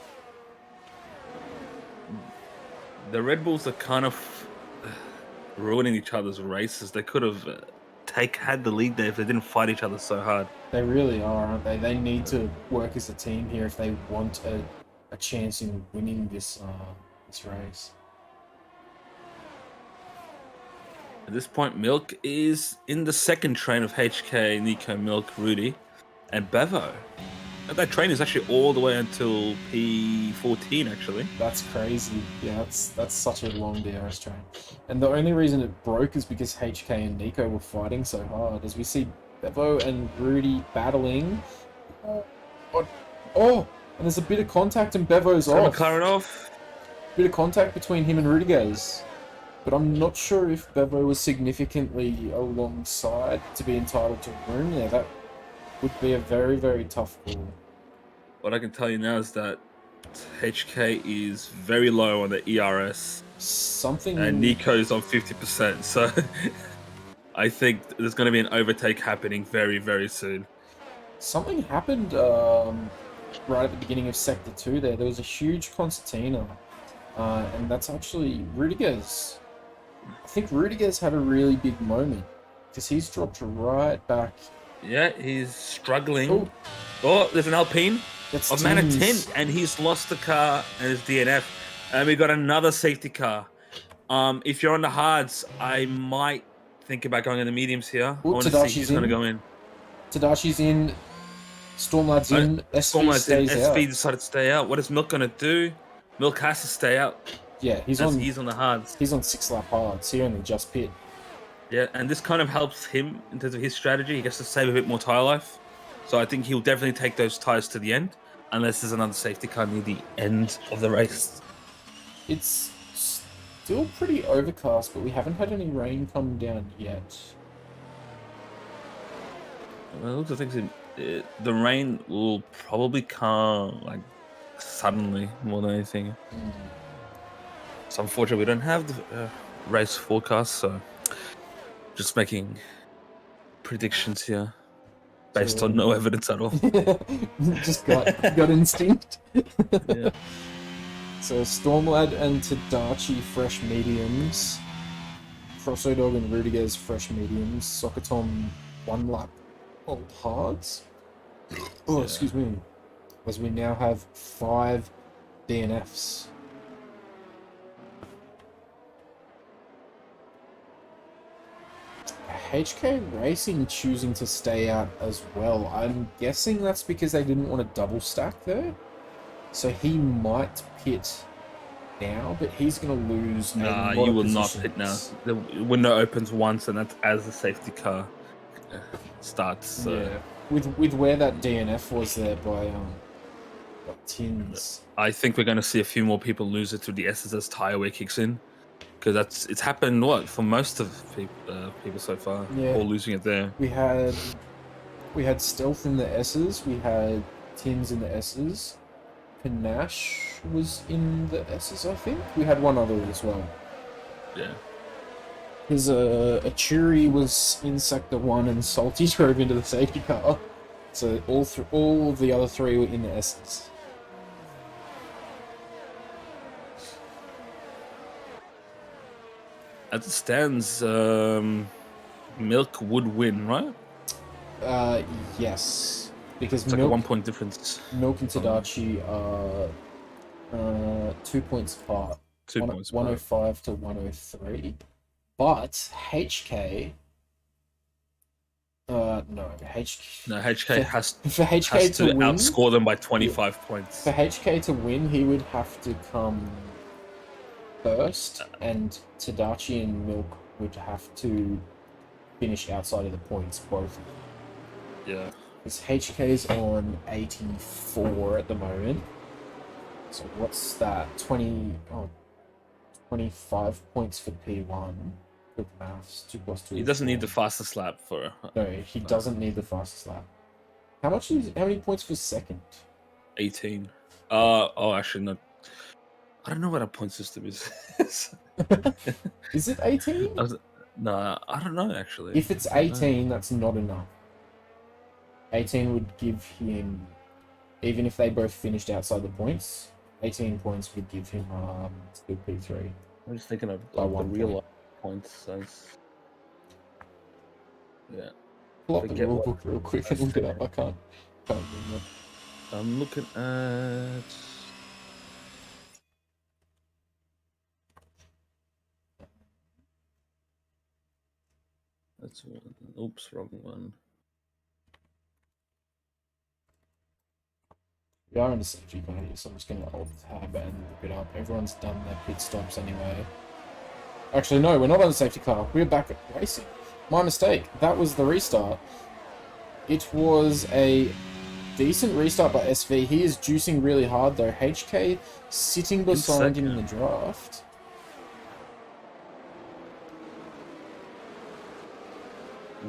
The Red Bulls are kind of ruining each other's races. They could have had the lead there if they didn't fight each other so hard. They really are, aren't they? They need to work as a team here if they want a chance in winning this race. At this point, Milk is in the second train of HK, Nico, Milk, Rudy, and Bevo. And that train is actually all the way until P14, actually. That's crazy. Yeah, that's such a long DRS train. And the only reason it broke is because HK and Nico were fighting so hard. As we see Bevo and Rudy battling. Oh! And there's a bit of contact and Bevo's off. McLaren off. Bit of contact between him and Rudiges. But I'm not sure if Bevo was significantly alongside to be entitled to room there. That would be a very, very tough call. What I can tell you now is that HK is very low on the ERS. And Nico's on 50%. So I think there's going to be an overtake happening very, very soon. Something happened right at the beginning of Sector 2 there. There was a huge concertina. And that's actually Rudiges. I think Rudiges had a really big moment because he's dropped right back. Yeah, he's struggling. Oh, there's an Alpine of man of 10, and he's lost the car and his DNF. And we got another safety car. If you're on the hards, I might think about going in the mediums here. I want to see who's going to go in. Tadachi's in. Stormlight's in. SV stays out. SV decided to stay out. What is Milk going to do? Milk has to stay out. Yeah, he's on the hards. He's on 6-lap hards. He only just pit. Yeah, and this kind of helps him in terms of his strategy. He gets to save a bit more tire life. So I think he'll definitely take those tires to the end, unless there's another safety car near the end of the race. It's still pretty overcast, but we haven't had any rain come down yet. Well, the things the rain will probably come like suddenly more than anything. So unfortunately, we don't have the race forecast, so just making predictions here based on no evidence at all. Just got instinct. Yeah. So Stormlad and Tadachi fresh mediums, Crosso Dog and Rudiges fresh mediums, Sokatom 1 lap old hards. Oh, yeah. Excuse me. As we now have 5 DNFs. HK Racing choosing to stay out as well. I'm guessing that's because they didn't want to double stack there. So he might pit now, but he's going to lose. You will not pit now. The window opens once, and that's as the safety car starts. So. Yeah, with where that DNF was there by Tins. I think we're going to see a few more people lose it through the S's as tire wear kicks in. Because it's happened for most of people so far. Yeah. All losing it there. We had Stealth in the S's. We had Tins in the S's. Panache was in the S's, I think. We had one other as well. Yeah. Because Achuri was in Sector 1 and Salty drove into the safety car. So all of the other three were in the S's. As it stands, Milk would win, right? Yes. Because It's like a 1 point difference. Milk and Tadachi are 2 points apart. 2 points apart. 105 to 103. But HK... no, HK has to win, outscore them by 25 points. For HK to win, he would have to come first, and Tadachi and Milk would have to finish outside of the points, both of them. Yeah. Because HK's on 84 at the moment. So what's that? 25 points for P1. Good maths. 2 plus 2. He doesn't need the fastest lap for... No, he doesn't need the fastest lap. How many points for second? 18. Oh, actually, no. I don't know what our point system is. Is it 18? No, I don't know, actually. If it's 18, that's not enough. 18 would give him, even if they both finished outside the points, 18 points would give him still P3. I'm just thinking of By the one real point. life points. So yeah. Pull up the Forget rule what- book real quick and look it up. I can't remember. I'm looking at... That's one. Oops, wrong one. We are in a safety car here, so I'm just going to alt-tab and look it up. Everyone's done their pit stops anyway. Actually, no, we're not on the safety car. We're back at racing. My mistake. That was the restart. It was a decent restart by SV. He is juicing really hard, though. HK sitting beside him in the draft.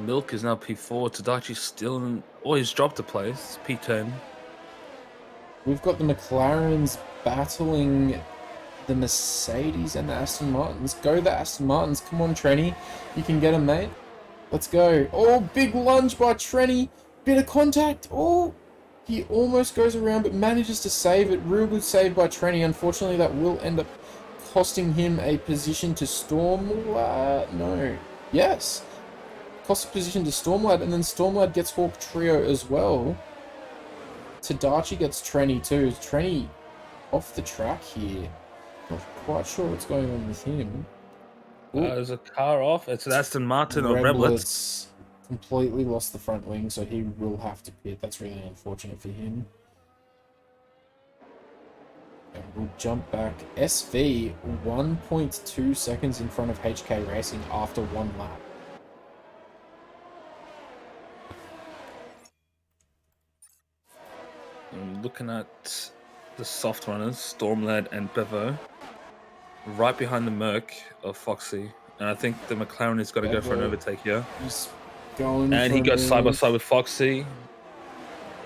Milk is now P4. Tadachi's still in... Oh, he's dropped a place. P10. We've got the McLarens battling the Mercedes and the Aston Martins. Go the Aston Martins. Come on, Trenny. You can get him, mate. Let's go. Oh, big lunge by Trenny. Bit of contact. Oh, he almost goes around but manages to save it. Real good save by Trenny. Unfortunately, that will end up costing him a position to Stormlad. No. Yes. Cost a position to Stormlad, and then Stormlad gets Hawk Trio as well. Tadachi gets Trenny too. Trenny off the track here. Not quite sure what's going on with him. There's a car off. It's an Aston Martin or Reblets. Completely lost the front wing, so he will have to pit. That's really unfortunate for him. And we'll jump back. SV 1.2 seconds in front of HK Racing after one lap. I'm looking at the soft runners, Stormlad and Bevo, right behind the Merc of Foxy. And I think the McLaren has got to go for an overtake here. He's going And he goes side by side with Foxy.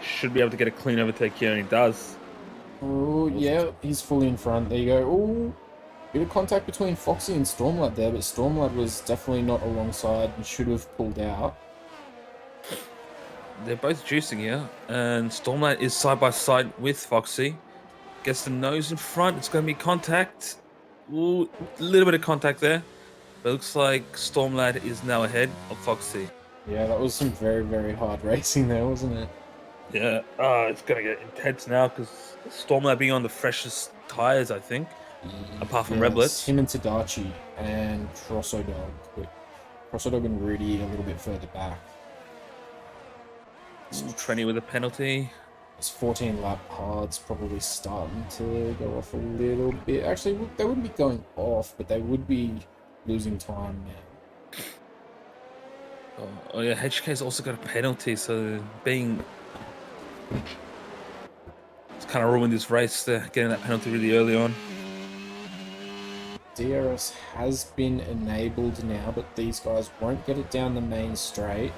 Should be able to get a clean overtake here, and he does. Oh, yeah, he's fully in front. There you go. Oh, bit of contact between Foxy and Stormlad there, but Stormlad was definitely not alongside and should have pulled out. They're both juicing here, and Stormlad is side by side with Foxy. Gets the nose in front. It's going to be contact. Ooh, a little bit of contact there. But it looks like Stormlad is now ahead of Foxy. Yeah, that was some very, very hard racing there, wasn't it? Yeah, it's going to get intense now because Stormlad being on the freshest tires, I think. Apart from Reblets. Him and Tadachi and Crossodog. But Crossodog and Rudy a little bit further back. Trenny with a penalty. It's 14 lap hards probably starting to go off a little bit. Actually, they wouldn't be going off, but they would be losing time now. Oh yeah, HK's also got a penalty, so being... It's kind of ruined this race, getting that penalty really early on. DRS has been enabled now, but these guys won't get it down the main straight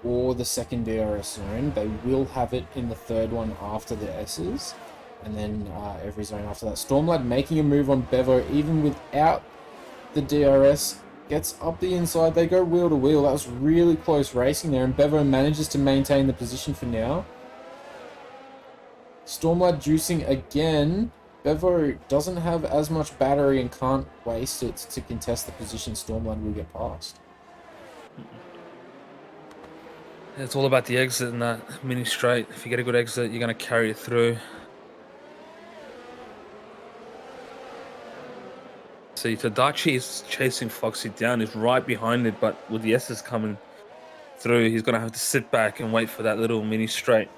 or the second DRS zone. They will have it in the third one after the S's, and then every zone after that. Stormlad making a move on Bevo even without the DRS, gets up the inside. They go wheel to wheel. That was really close racing there, and Bevo manages to maintain the position for now. Stormlight juicing again. Bevo doesn't have as much battery and can't waste it to contest the position. Stormlight will get past. It's all about the exit in that mini straight. If you get a good exit, you're going to carry it through. See, Tadachi is chasing Foxy down. He's right behind it, but with the S's coming through, he's going to have to sit back and wait for that little mini straight.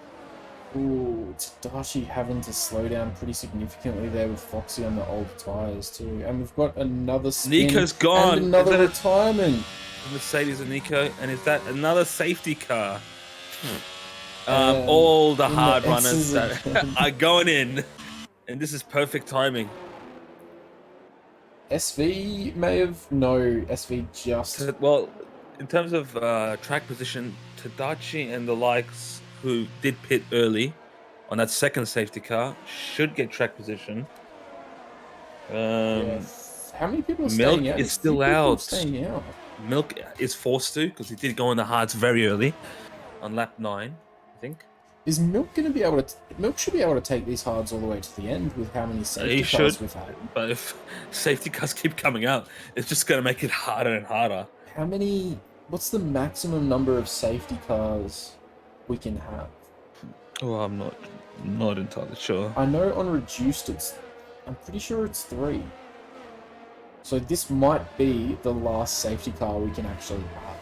Ooh, Tadashi having to slow down pretty significantly there with Foxy on the old tyres too. And we've got another spin. Nico's gone. And another retirement. Mercedes and Nico. And is that another safety car? All the hard runners that are going in. And this is perfect timing. SV may have... No, SV just... Well, in terms of track position, Tadachi and the likes who did pit early on that second safety car should get track position. Yeah. How many people are Milk staying out? is still out. Staying out. Milk is forced to because he did go on the hards very early on lap 9, I think. Is Milk going to be able to... Milk should be able to take these hards all the way to the end with how many safety cars we've had. But if safety cars keep coming out, it's just going to make it harder and harder. How many... What's the maximum number of safety cars we can have? Oh, I'm not entirely sure. I know on reduced I'm pretty sure it's 3. So this might be the last safety car we can actually have.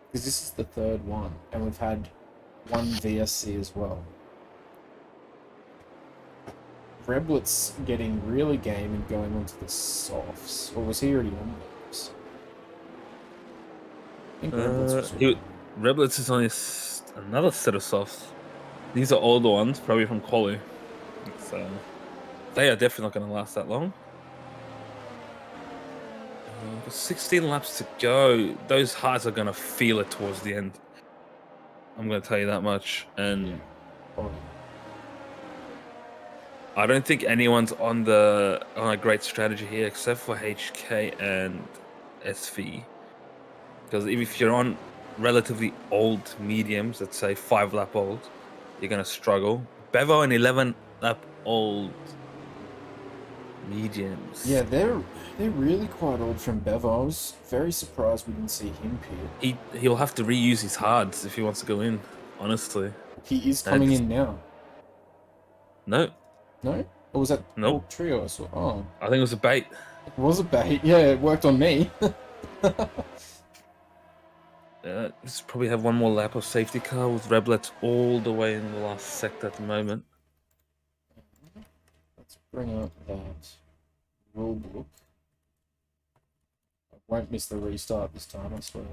Because this is the 3rd one, and we've had 1 VSC as well. Reblet's getting really game and going onto the softs. Or was he already on those? I think Reblets was Reblets is on another set of softs. These are older ones, probably from Quali. So they are definitely not going to last that long. 16 laps to go. Those hards are going to feel it towards the end. I'm going to tell you that much. And I don't think anyone's on a great strategy here except for HK and SV. Because if you're on relatively old mediums, let's say 5 lap old, you're going to struggle. Bevo and 11 lap old mediums. Yeah, they're really quite old from Bevo. I was very surprised we didn't see him pit. He'll have to reuse his hards if he wants to go in, honestly. He is coming in now. No. No? Or was that Nope. Trio I saw? Oh. I think it was a bait. It was a bait. Yeah, it worked on me. Let's probably have one more lap of safety car with Reblets all the way in the last sector at the moment. Let's bring up that rule book. I won't miss the restart this time, I swear.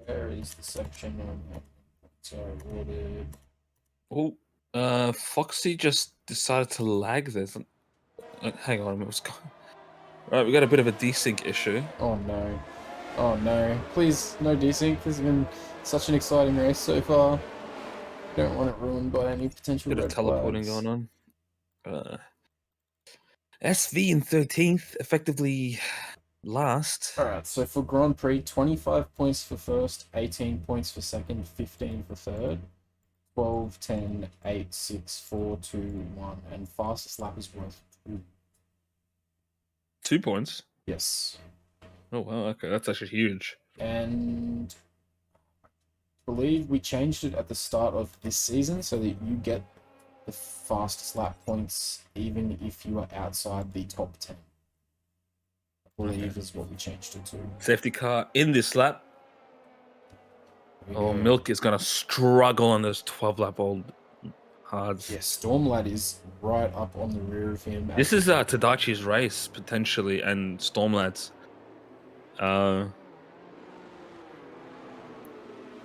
Where is the section on that? So awarded. Oh, Foxy just decided to lag this. Hang on, what's going on? Right, we got a bit of a desync issue. Oh no. Oh no. Please, no desync. This has been such an exciting race so far. Don't want it ruined by any potential Bit of teleporting going on. SV in 13th, effectively last. Alright, so for Grand Prix, 25 points for first, 18 points for second, 15 for third, 12, 10, 8, 6, 4, 2, 1, and fastest lap is worth 2. 2 points? Yes. Oh, wow, okay, that's actually huge. And I believe we changed it at the start of this season so that you get the fastest lap points even if you are outside the top 10. I believe is what we changed it to. Safety car in this lap. Oh, Milk is going to struggle on those 12 lap old hards. Yeah, Stormlad is right up on the rear of him. This is Tadachi's race, potentially, and Stormlad's.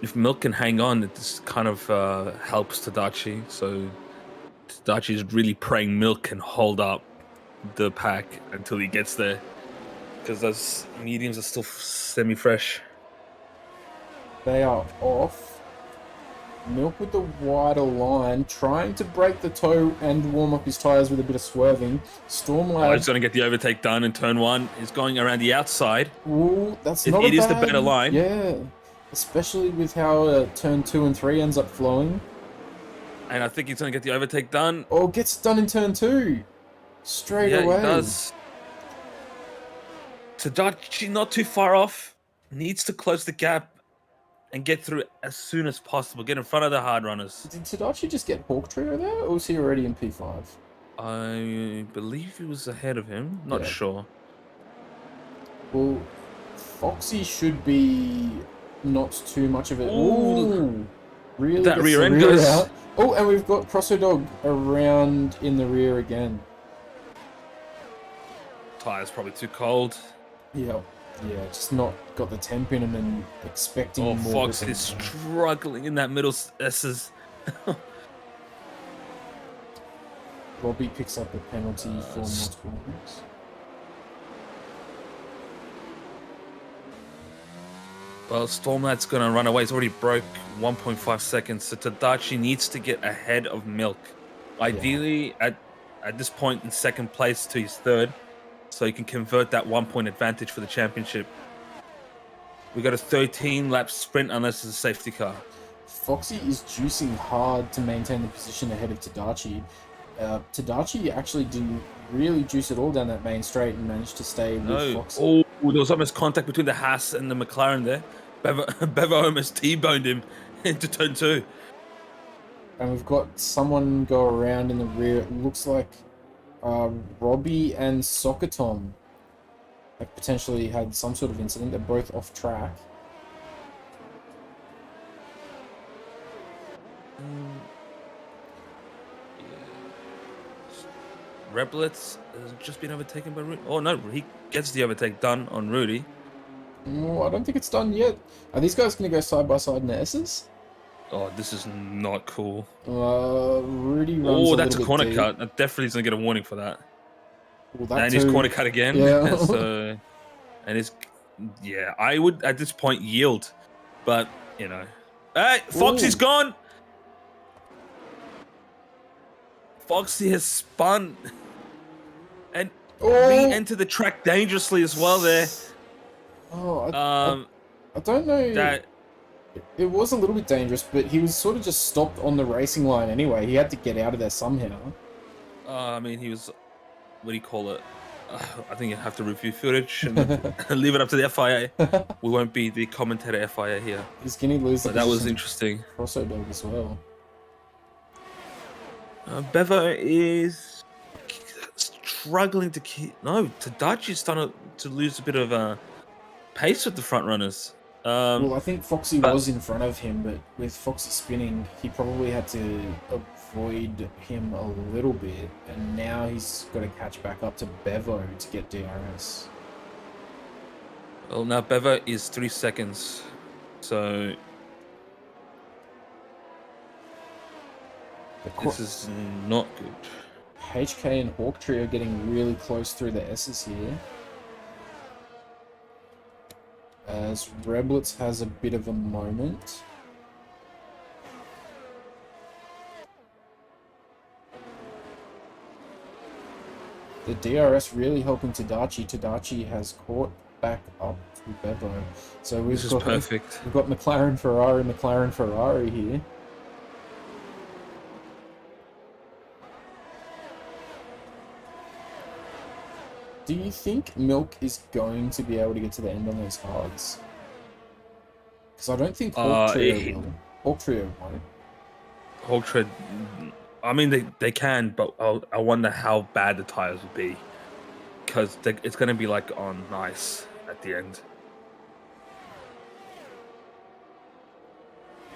If Milk can hang on, it kind of helps Tadachi. So Tadachi is really praying Milk can hold up the pack until he gets there. Because those mediums are still semi-fresh. They are off. Milk with the wider line, trying to break the toe and warm up his tyres with a bit of swerving. Oh, Stormlad, he's going to get the overtake done in turn 1. He's going around the outside. ooh, that's It, not a it is the bad, better line. yeah. Especially with how turn 2 and 3 ends up flowing. And I think he's going to get the overtake done. Oh, gets it done in turn 2. Straight Yeah, away. he does. Tadachi not too far off. Needs to close the gap and get through as soon as possible. Get in front of the hard runners. Did Tadachi just get Hawk Trio there, or was he already in P5? I believe he was ahead of him. Not Yeah. sure. Well, Foxy should be not too much of it. Ooh. Ooh, really That gets rear the end rear goes. out. Oh, and we've got Crosso Dog around in the rear again. Tire's probably too cold. Yeah, just not got the temp in him and expecting Oh, more. Fox is struggling in that middle S's. Robbie picks up a penalty for multiple hits. Well, Stormlad's going to run away. He's already broke 1.5 seconds. So Tadachi needs to get ahead of Milk. Ideally, at this point in second place to his third. So he can convert that 1 point advantage for the championship. We got a 13-lap sprint unless it's a safety car. Foxy is juicing hard to maintain the position ahead of Tadachi. Tadachi actually didn't really juice at all down that main straight and managed to stay with Foxy. Oh, there was almost contact between the Haas and the McLaren there. Bevo almost T-boned him into turn 2. And we've got someone go around in the rear. It looks like Robbie and Sokatom have potentially had some sort of incident. They're both off track. Reblitz has just been overtaken by Rudy. Oh no, he gets the overtake done on Rudy. Oh, I don't think it's done yet. Are these guys going to go side by side in the S's? Oh, this is not cool. Rudy runs Oh, that's a corner deep. cut. That definitely is going to get a warning for that. Well, And he's corner cut again. Yeah. So, and it's, yeah, I would at this point yield. But, you know. Hey, Foxy's gone! Foxy has spun. And re-entered the track dangerously as well there. Oh, I don't know. That it was a little bit dangerous, but he was sort of just stopped on the racing line anyway. He had to get out of there somehow. I mean, he was, what do you call it? I think you have to review footage and leave it up to the FIA. We won't be the commentator FIA here. He's going to lose the But that was position. interesting. Crosso Dog as well. Bevo is struggling to keep. No, Tadachi's starting to lose a bit of pace with the front runners. Well, I think Foxy was in front of him, but with Foxy spinning, he probably had to avoid him a little bit, and now he's got to catch back up to Bevo to get DRS. Well, now Bevo is 3 seconds, so this is not good. HK and Hawk Tree are getting really close through the S's here. As Reblitz has a bit of a moment. The DRS really helping Tadachi. Tadachi has caught back up to Bevo. So This is perfect. We've got McLaren Ferrari here. Do you think Milk is going to be able to get to the end on those hards? Because I don't think Hawk Trio will. Hawk Trio won't. Hawk Trio, I mean, they can, but I wonder how bad the tires will be. Because it's going to be like on ice at the end.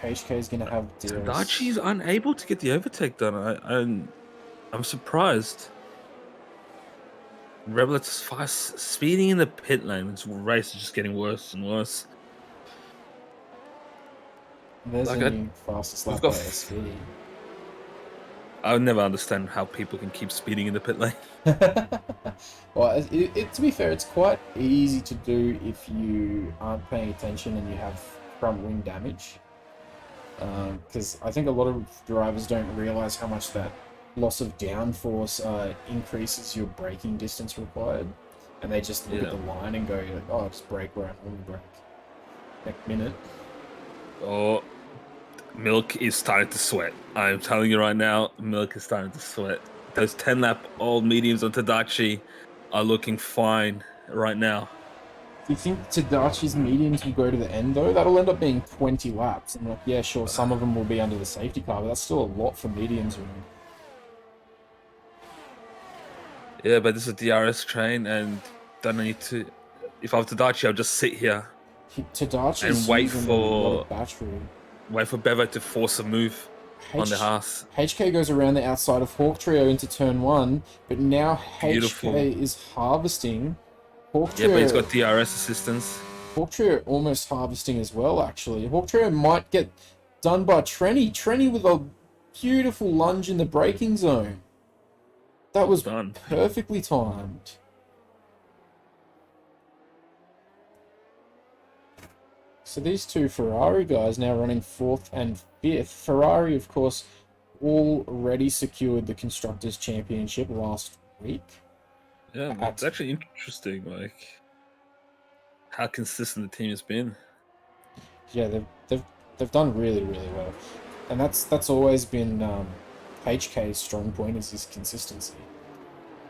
HK is going to have DRS. Tadachi's unable to get the overtake done. I'm surprised. Reblitz is fast, speeding in the pit lane. This race is just getting worse and worse. There's a new fastest lap by SV. I'll never understand how people can keep speeding in the pit lane. Well, to be fair, it's quite easy to do if you aren't paying attention and you have front wing damage. because I think a lot of drivers don't realize how much that loss of downforce increases your braking distance required, and they just look at the line and go, like, "Oh, just brake where I normally brake." Next minute. Oh, Milk is starting to sweat. I'm telling you right now, Milk is starting to sweat. Those 10-lap old mediums on Tadachi are looking fine right now. Do you think Tadachi's mediums will go to the end though? That'll end up being 20 laps. And like, yeah, sure, some of them will be under the safety car, but that's still a lot for mediums. Yeah, but this is a DRS train, and don't need to. If I was Tadachi, I'll just sit here Tadachi's and wait using a lot for of battery. Bevo to force a move on the Haas. HK goes around the outside of Hawk Trio into turn 1, but now Beautiful. HK is harvesting. Hawk Yeah, Trio, but he's got DRS assistance. Hawk Trio almost harvesting as well, actually. Hawk Trio might get done by Trenny. Trenny with a beautiful lunge in the braking zone. That was Done. perfectly timed. So these two Ferrari guys now running 4th and 5th. Ferrari, of course, already secured the Constructors' Championship last week. Yeah, it's actually interesting, like how consistent the team has been. Yeah, they've done really, really well, and that's always been HK's strong point, is his consistency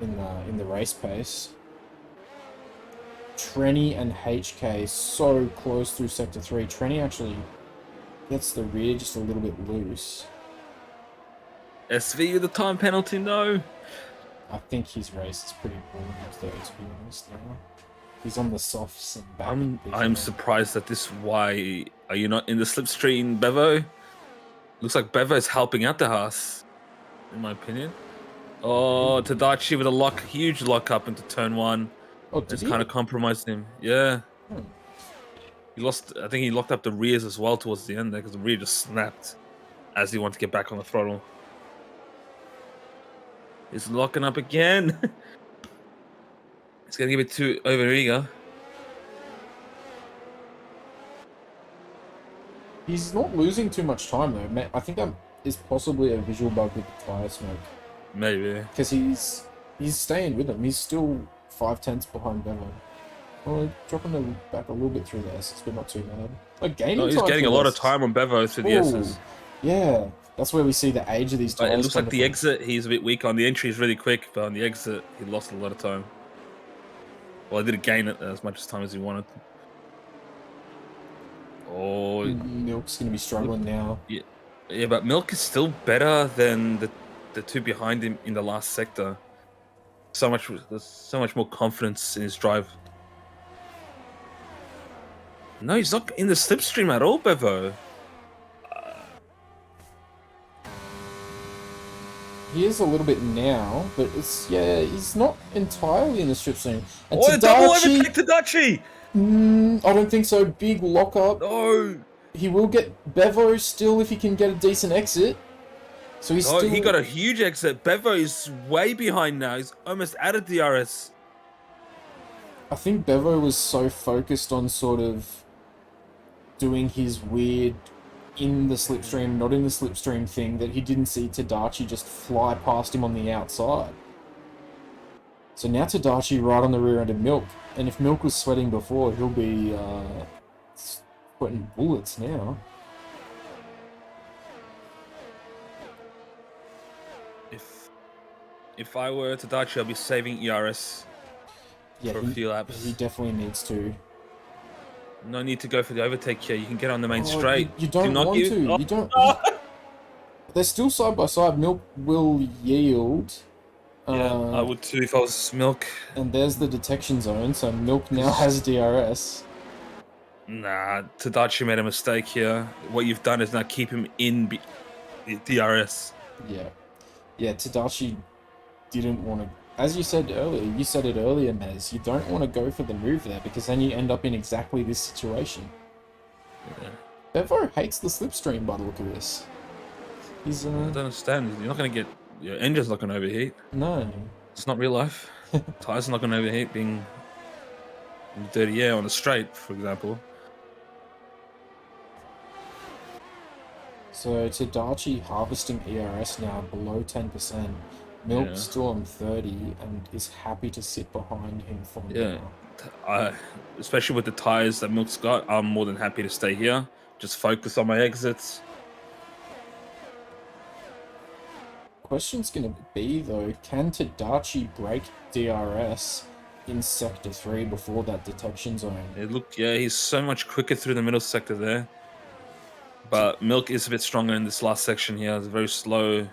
in the race pace. Trenny and HK so close through Sector 3. Trenny actually gets the rear just a little bit loose. SV with the time penalty, no. I think his race is pretty boring though, to be honest now. He's on the softs and back. I'm surprised that this. Why are you not in the slipstream, Bevo? Looks like Bevo's helping out the Haas, in my opinion. Oh, Tadachi with a huge lock up into turn 1. Oh, it's kind of compromised him. Yeah. He lost. I think he locked up the rears as well towards the end there, because the rear just snapped as he wanted to get back on the throttle. He's locking up again. He's gonna give it too over eager. He's not losing too much time though. I think that is possibly a visual bug with the tyre smoke. Maybe. Because he's staying with him. He's still 5/10 behind Bevo. Well, dropping back a little bit through the S's, but not too bad. Like gaining he's getting a lot of time on Bevo through the S's. Yeah, that's where we see the age of these tires. It looks like the exit, he's a bit weak on. The entry is really quick, but on the exit, he lost a lot of time. Well, he didn't gain it as much time as he wanted. Oh, Milk's going to be struggling now. Yeah, but Milk is still better than the two behind him in the last sector. There's so much more confidence in his drive. No, he's not in the slipstream at all, Bevo. He is a little bit now, but he's not entirely in the slipstream. And double overtake Tadachi! I don't think so. Big lockup. No. He will get Bevo still if he can get a decent exit. So he's he got a huge exit. Bevo is way behind now. He's almost out of DRS. I think Bevo was so focused on sort of doing his weird in the slipstream, not in the slipstream thing, that he didn't see Tadachi just fly past him on the outside. So now Tadachi right on the rear end of Milk. And if Milk was sweating before, he'll be sweating bullets now. If I were Tadachi, I'd be saving ERS for a few laps. He definitely needs to. No need to go for the overtake here. You can get on the main straight. You don't want to. Oh. You don't. They're still side by side. Milk will yield. Yeah, I would too if I was Milk. And there's the detection zone, so Milk now has DRS. Nah, Tadachi made a mistake here. What you've done is now keep him in DRS. Yeah. Yeah, Tadachi didn't want to... As you said it earlier, Mez, you don't want to go for the move there, because then you end up in exactly this situation. Yeah. Bevo hates the slipstream by the look of this. He's, I don't understand. You're not going to get... Your engine's not going to overheat. No. It's not real life. Tires are not going to overheat being in dirty air on a straight, for example. So Tadachi harvesting ERS now below 10%. Milk Yeah, still on 30 and is happy to sit behind him for yeah. now. I, especially with the tires that Milk's got, I'm more than happy to stay here. Just focus on my exits. Question's going to be though, can Tadachi break DRS in Sector 3 before that detection zone? Yeah, he's so much quicker through the middle sector there. But Milk is a bit stronger in this last section here. It's very slow.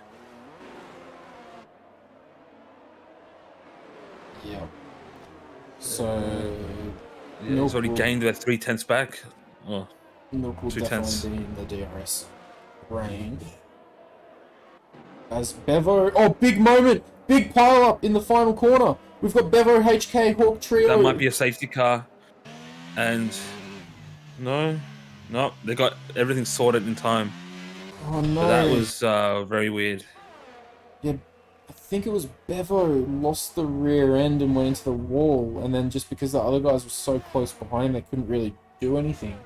Yeah. Uh, So yeah, he's Milk already will gained about 3 tenths back. Oh, Milk will 2 tenths. definitely be in the DRS range. As Bevo, oh, big moment, big pile up in the final corner. We've got Bevo, HK, Hawk That might trio. be a safety car. And no, no, they got everything sorted in time. Oh But that no. was very weird. Yeah, I think it was Bevo lost the rear end and went into the wall, and then just because the other guys were so close behind him, they couldn't really do anything.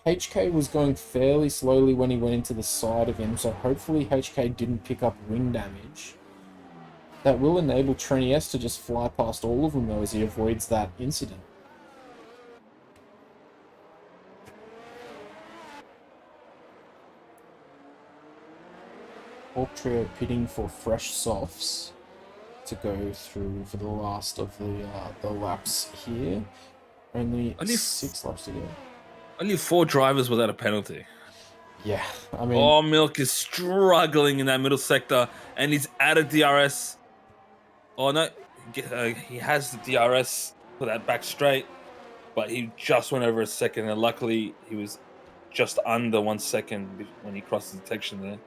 HK was going fairly slowly when he went into the side of him, so hopefully HK didn't pick up wing damage. That will enable Trenny S to just fly past all of them though as he avoids that incident. Hawk Trio pitting for fresh softs to go through for the last of the laps here. Only Only, 6 laps to go. only 4 drivers without a penalty. Yeah, I mean, Oh, Milk is struggling in that middle sector, and he's out of DRS. Oh no, he has the DRS for that back straight, but he just went over a second, and luckily he was just under 1 second when he crossed the detection there.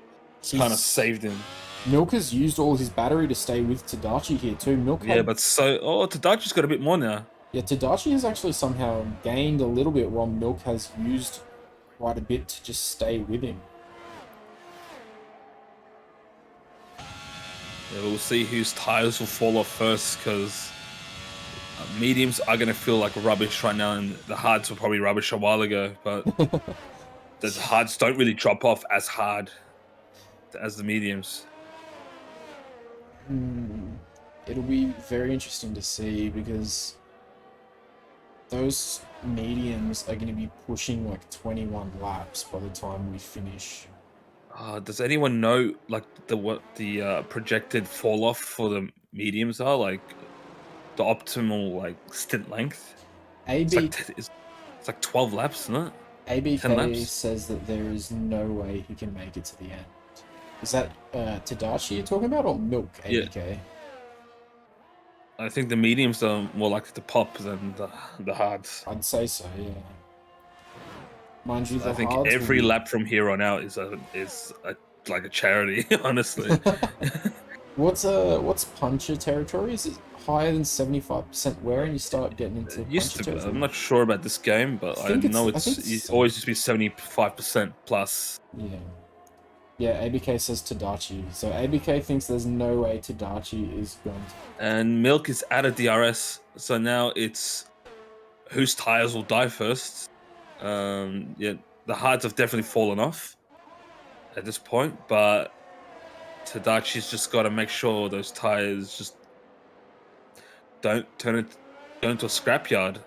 Just kind of he's saved him. Milk has used all his battery to stay with Tadachi here too. Milk Yeah, had but Tadachi's got a bit more now. Yeah, Tadachi has actually somehow gained a little bit while Milk has used quite a bit to just stay with him. Yeah, we'll see whose tires will fall off first because mediums are going to feel like rubbish right now, and the hards were probably rubbish a while ago, but the hards don't really drop off as hard as the mediums. It'll be very interesting to see because those mediums are going to be pushing like 21 laps by the time we finish. Does anyone know like what the projected fall off for the mediums are? Like the optimal like stint length? It's AB, like it's like 12 laps, isn't it? 10 ABK laps? says that there is no way he can make it to the end. Is that Tadachi you're talking about or Milk Yeah, ABK? I think the mediums are more likely to pop than the hards. I'd say so, yeah. Mind you, I the think hards will every be... lap from here on out is like a charity, honestly. What's puncher territory? Is it higher than 75% wear and you start getting into It used puncher to be. I'm territory? not sure about this game, but I know it always used to be 75% plus. Yeah. Yeah, ABK says Tadachi. So ABK thinks there's no way Tadachi is going to... And Milk is out of DRS, so now it's whose tires will die first. Yeah, the hards have definitely fallen off at this point, but Tadachi's just got to make sure those tires just don't go into a scrapyard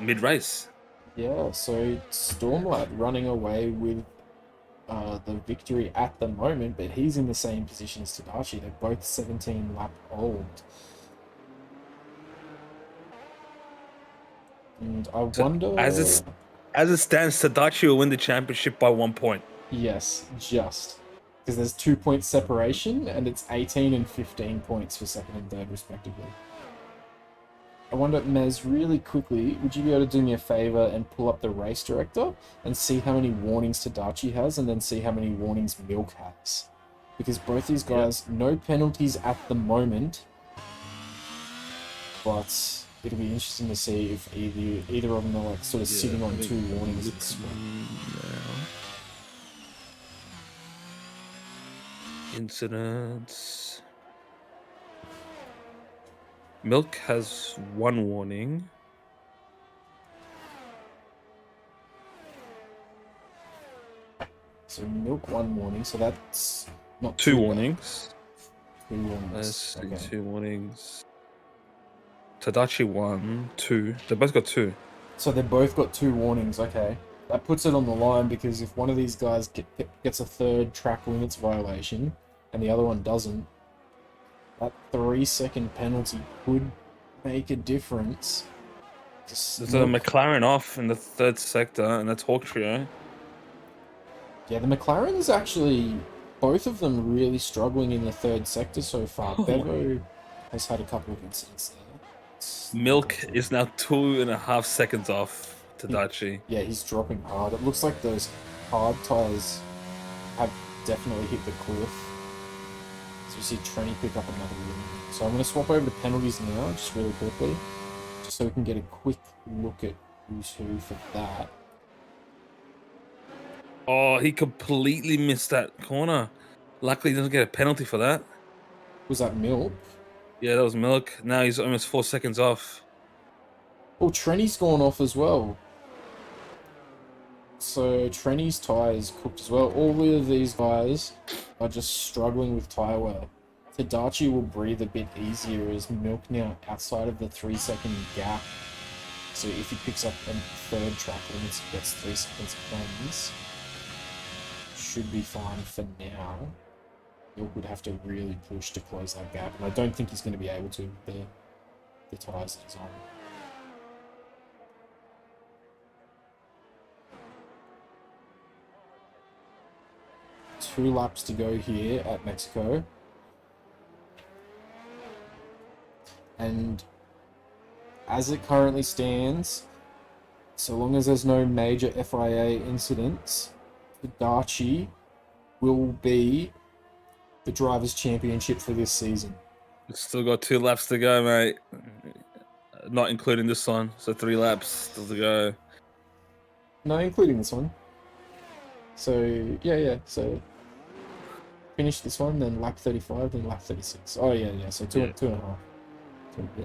mid race. Yeah, so Stormlight running away with the victory at the moment, but he's in the same position as Tadachi. They're both 17 lap old. And I So wonder... as it stands, Tadachi will win the championship by 1 point. Yes, just. Because there's 2 point separation, and it's 18 and 15 points for second and third, respectively. I wonder, Mez, really quickly, would you be able to do me a favor and pull up the race director and see how many warnings Tadachi has, and then see how many warnings Milk has? Because both these guys, no penalties at the moment, but it'll be interesting to see if either of them are like sort of sitting on 2 warnings at this point. Incidents. Milk has 1 warning. So Milk 1 warning, so that's not 2 too bad. warnings. 2 warnings. Let's see, Okay. 2 warnings. Tadachi 1, 2. They both got 2. So they both got 2 warnings, okay. That puts it on the line because if one of these guys gets a third track limits violation and the other one doesn't, that 3-second penalty could make a difference. There's a McLaren off in the 3rd sector, and that's Hawk Trio. Yeah, the McLarens actually, both of them really struggling in the 3rd sector so far. Bevo has had a couple of incidents there. Milk is now 2.5 seconds off Tadachi. Yeah, he's dropping hard. It looks like those hard tyres have definitely hit the cliff. So you see Trenny pick up another win. So I'm going to swap over to penalties now, just really quickly, just so we can get a quick look at who's who for that. Oh, he completely missed that corner. Luckily, he doesn't get a penalty for that. Was that Milk? Yeah, that was Milk. Now he's almost 4 seconds off. Oh, Trenny's gone off as well. So Trenny's tyres cooked as well. All of these guys are just struggling with tyre wear. Tadachi will breathe a bit easier as Milk now outside of the 3-second gap. So if he picks up a third track limits, he gets 3 seconds of cleanse. Should be fine for now. Milk would have to really push to close that gap, and I don't think he's going to be able to with the tyres that he's on. Two laps to go here at Mexico. And as it currently stands, so long as there's no major FIA incidents, Tadachi will be the Drivers' Championship for this season. Still got 2 laps to go, mate. Not including this one, so 3 laps still to go. No, including this one. So, yeah, so finish this one, then lap 35, then lap 36. Oh, yeah, so two and a half. Yeah.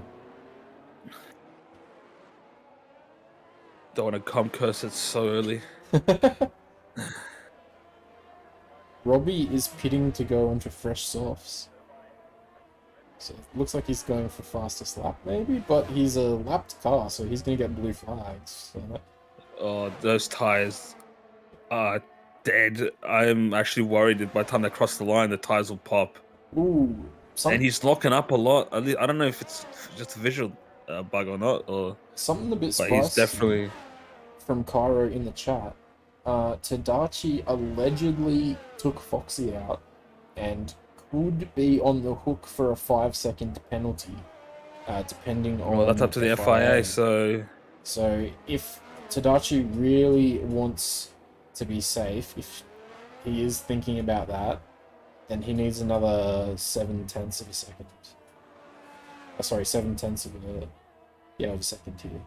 Don't want to come curse it so early. Robbie is pitting to go onto fresh softs. So it looks like he's going for fastest lap, maybe, but he's a lapped car, so he's going to get blue flags. So Oh, those tires are dead. I'm actually worried that by the time they cross the line, the tires will pop. Ooh. And he's locking up a lot. I don't know if it's just a visual bug or not, or something a bit but spicy he's definitely from Cairo in the chat. Tadachi allegedly took Foxy out and could be on the hook for a 5-second penalty, depending on. Well, that's up to the FIA. So if Tadachi really wants to be safe, if he is thinking about that, then he needs another 7/10 of a second. Sorry, 7/10 of a second here.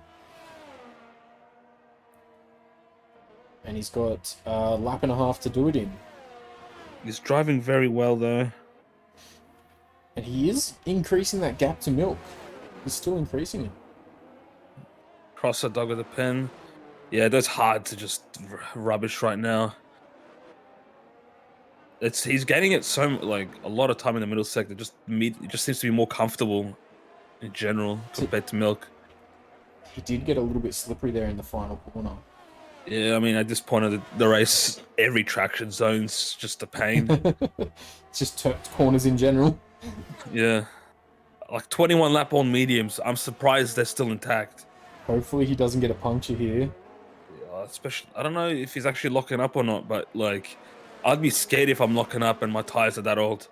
And he's got a lap and a half to do it in. He's driving very well, though. And he is increasing that gap to Milk. He's still increasing it. Cross the dog with a pen. Yeah, that's hard to just rubbish right now. He's getting it so a lot of time in the middle sector. It just seems to be more comfortable in general compared to Milk. He did get a little bit slippery there in the final corner. Yeah, I mean, at this point of the race, every traction zone's just a pain. It's just corners in general. Yeah. Like 21 lap on mediums. I'm surprised they're still intact. Hopefully he doesn't get a puncture here. Yeah, especially, I don't know if he's actually locking up or not, but I'd be scared if I'm locking up and my tires are that old.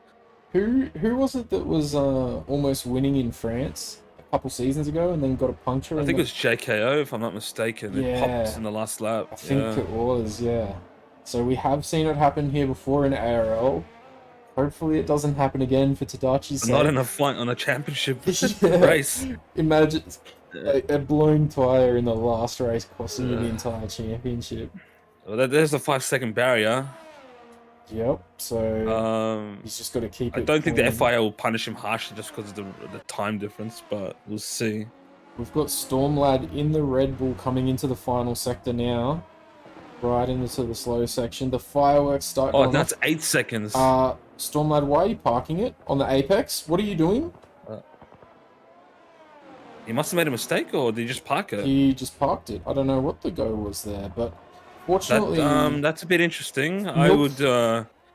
Who was it that was almost winning in France a couple seasons ago and then got a puncture? I think it was JKO, if I'm not mistaken. Yeah, it popped in the last lap. I think it was, yeah. So we have seen it happen here before in ARL. Hopefully it doesn't happen again for Tadachi's sake. Not in a fight on a championship race. Imagine a blown tyre in the last race costing you the entire championship. Well, there's the 5-second barrier. Yep, so he's just got to keep it I don't think the clean. FIA will punish him harshly just because of the time difference, but we'll see. We've got Stormlad in the Red Bull coming into the final sector now. right into the slow section. The fireworks start Oh, going that's off. 8 seconds. Stormlad, why are you parking it on the apex? What are you doing? He must have made a mistake, or did he just park it? He just parked it. I don't know what the go was there, but fortunately, That's a bit interesting. I Milk- would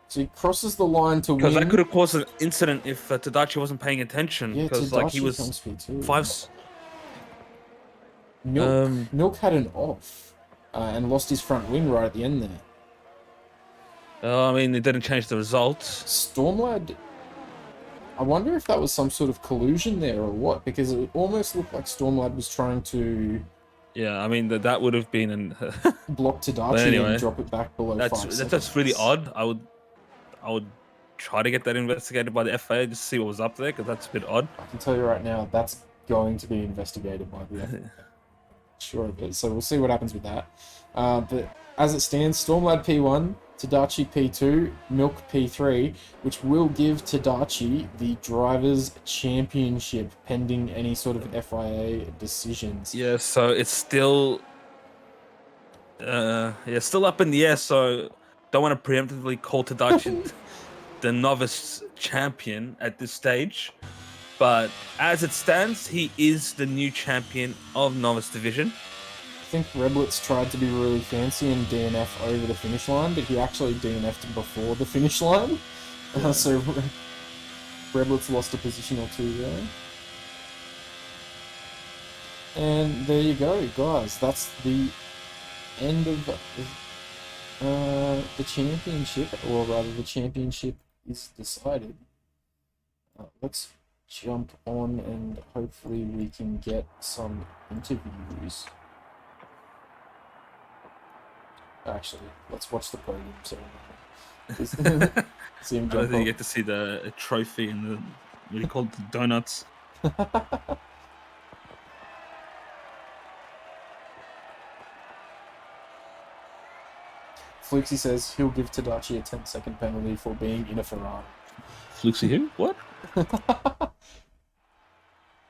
so he crosses the line to because win. that could have caused an incident if Tadachi wasn't paying attention. Yeah, Because Tadachi like he was comes P2. 5. Milk had an off and lost his front wing right at the end there. I mean, it didn't change the result. Stormlad, I wonder if that was some sort of collusion there or what, because it almost looked like Stormlad was trying to Yeah, I mean that would have been an block Tadachi But anyway, and drop it back below 5 seconds. That's really odd. I would try to get that investigated by the FA just to see what was up there, because that's a bit odd. I can tell you right now, that's going to be investigated by the FA. Sure of it. So we'll see what happens with that. But as it stands, Stormlad P1, Tadachi P2, Milk P3, which will give Tadachi the Drivers' Championship pending any sort of FIA decisions. Yeah, so it's still still up in the air, so don't want to preemptively call Tadachi the novice champion at this stage. But as it stands, he is the new champion of novice division. I think Reblitz tried to be really fancy and DNF over the finish line, but he actually DNF'd before the finish line. Yeah. So Reblitz lost a position or two there. And there you go, guys. That's the end of the championship, or rather the championship is decided. Let's jump on and hopefully we can get some interviews. Actually, let's watch the podium ceremony. See him I don't jump think you up. get to see the trophy and the what do you call it, the donuts. Fluxy says he'll give Tadachi a 10-second penalty for being in a Ferrari. Fluxy who? What?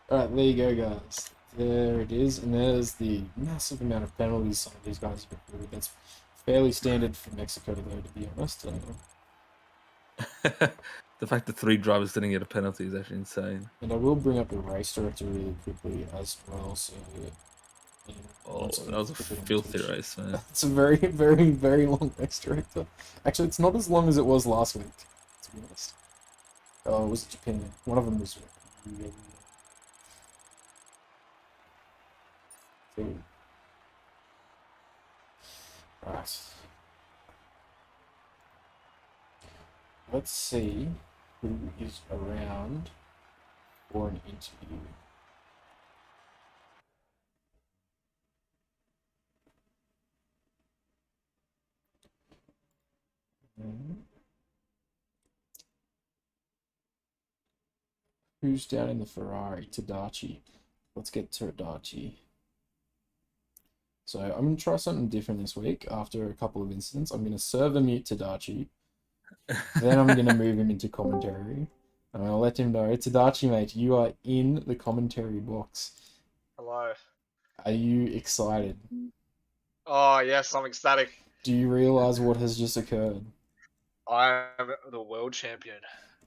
Alright, there you go, guys. There it is, and there's the massive amount of penalties some of these guys have accrued. That's fairly standard for Mexico, though, to be honest. The fact that 3 drivers didn't get a penalty is actually insane. And I will bring up the race director really quickly as well, so... Yeah, oh, that was a filthy race, man. It's a very, very, very long race director. Actually, it's not as long as it was last week, to be honest. Oh, it was Japan. One of them was really long. Right. Let's see who is around for an interview. Who's down in the Ferrari? Tadachi. Let's get Tadachi. So I'm going to try something different this week after a couple of incidents. I'm going to server mute Tadachi. Then I'm going to move him into commentary. And I'll let him know, Tadachi, mate, you are in the commentary box. Hello. Are you excited? Oh, yes, I'm ecstatic. Do you realize what has just occurred? I am the world champion.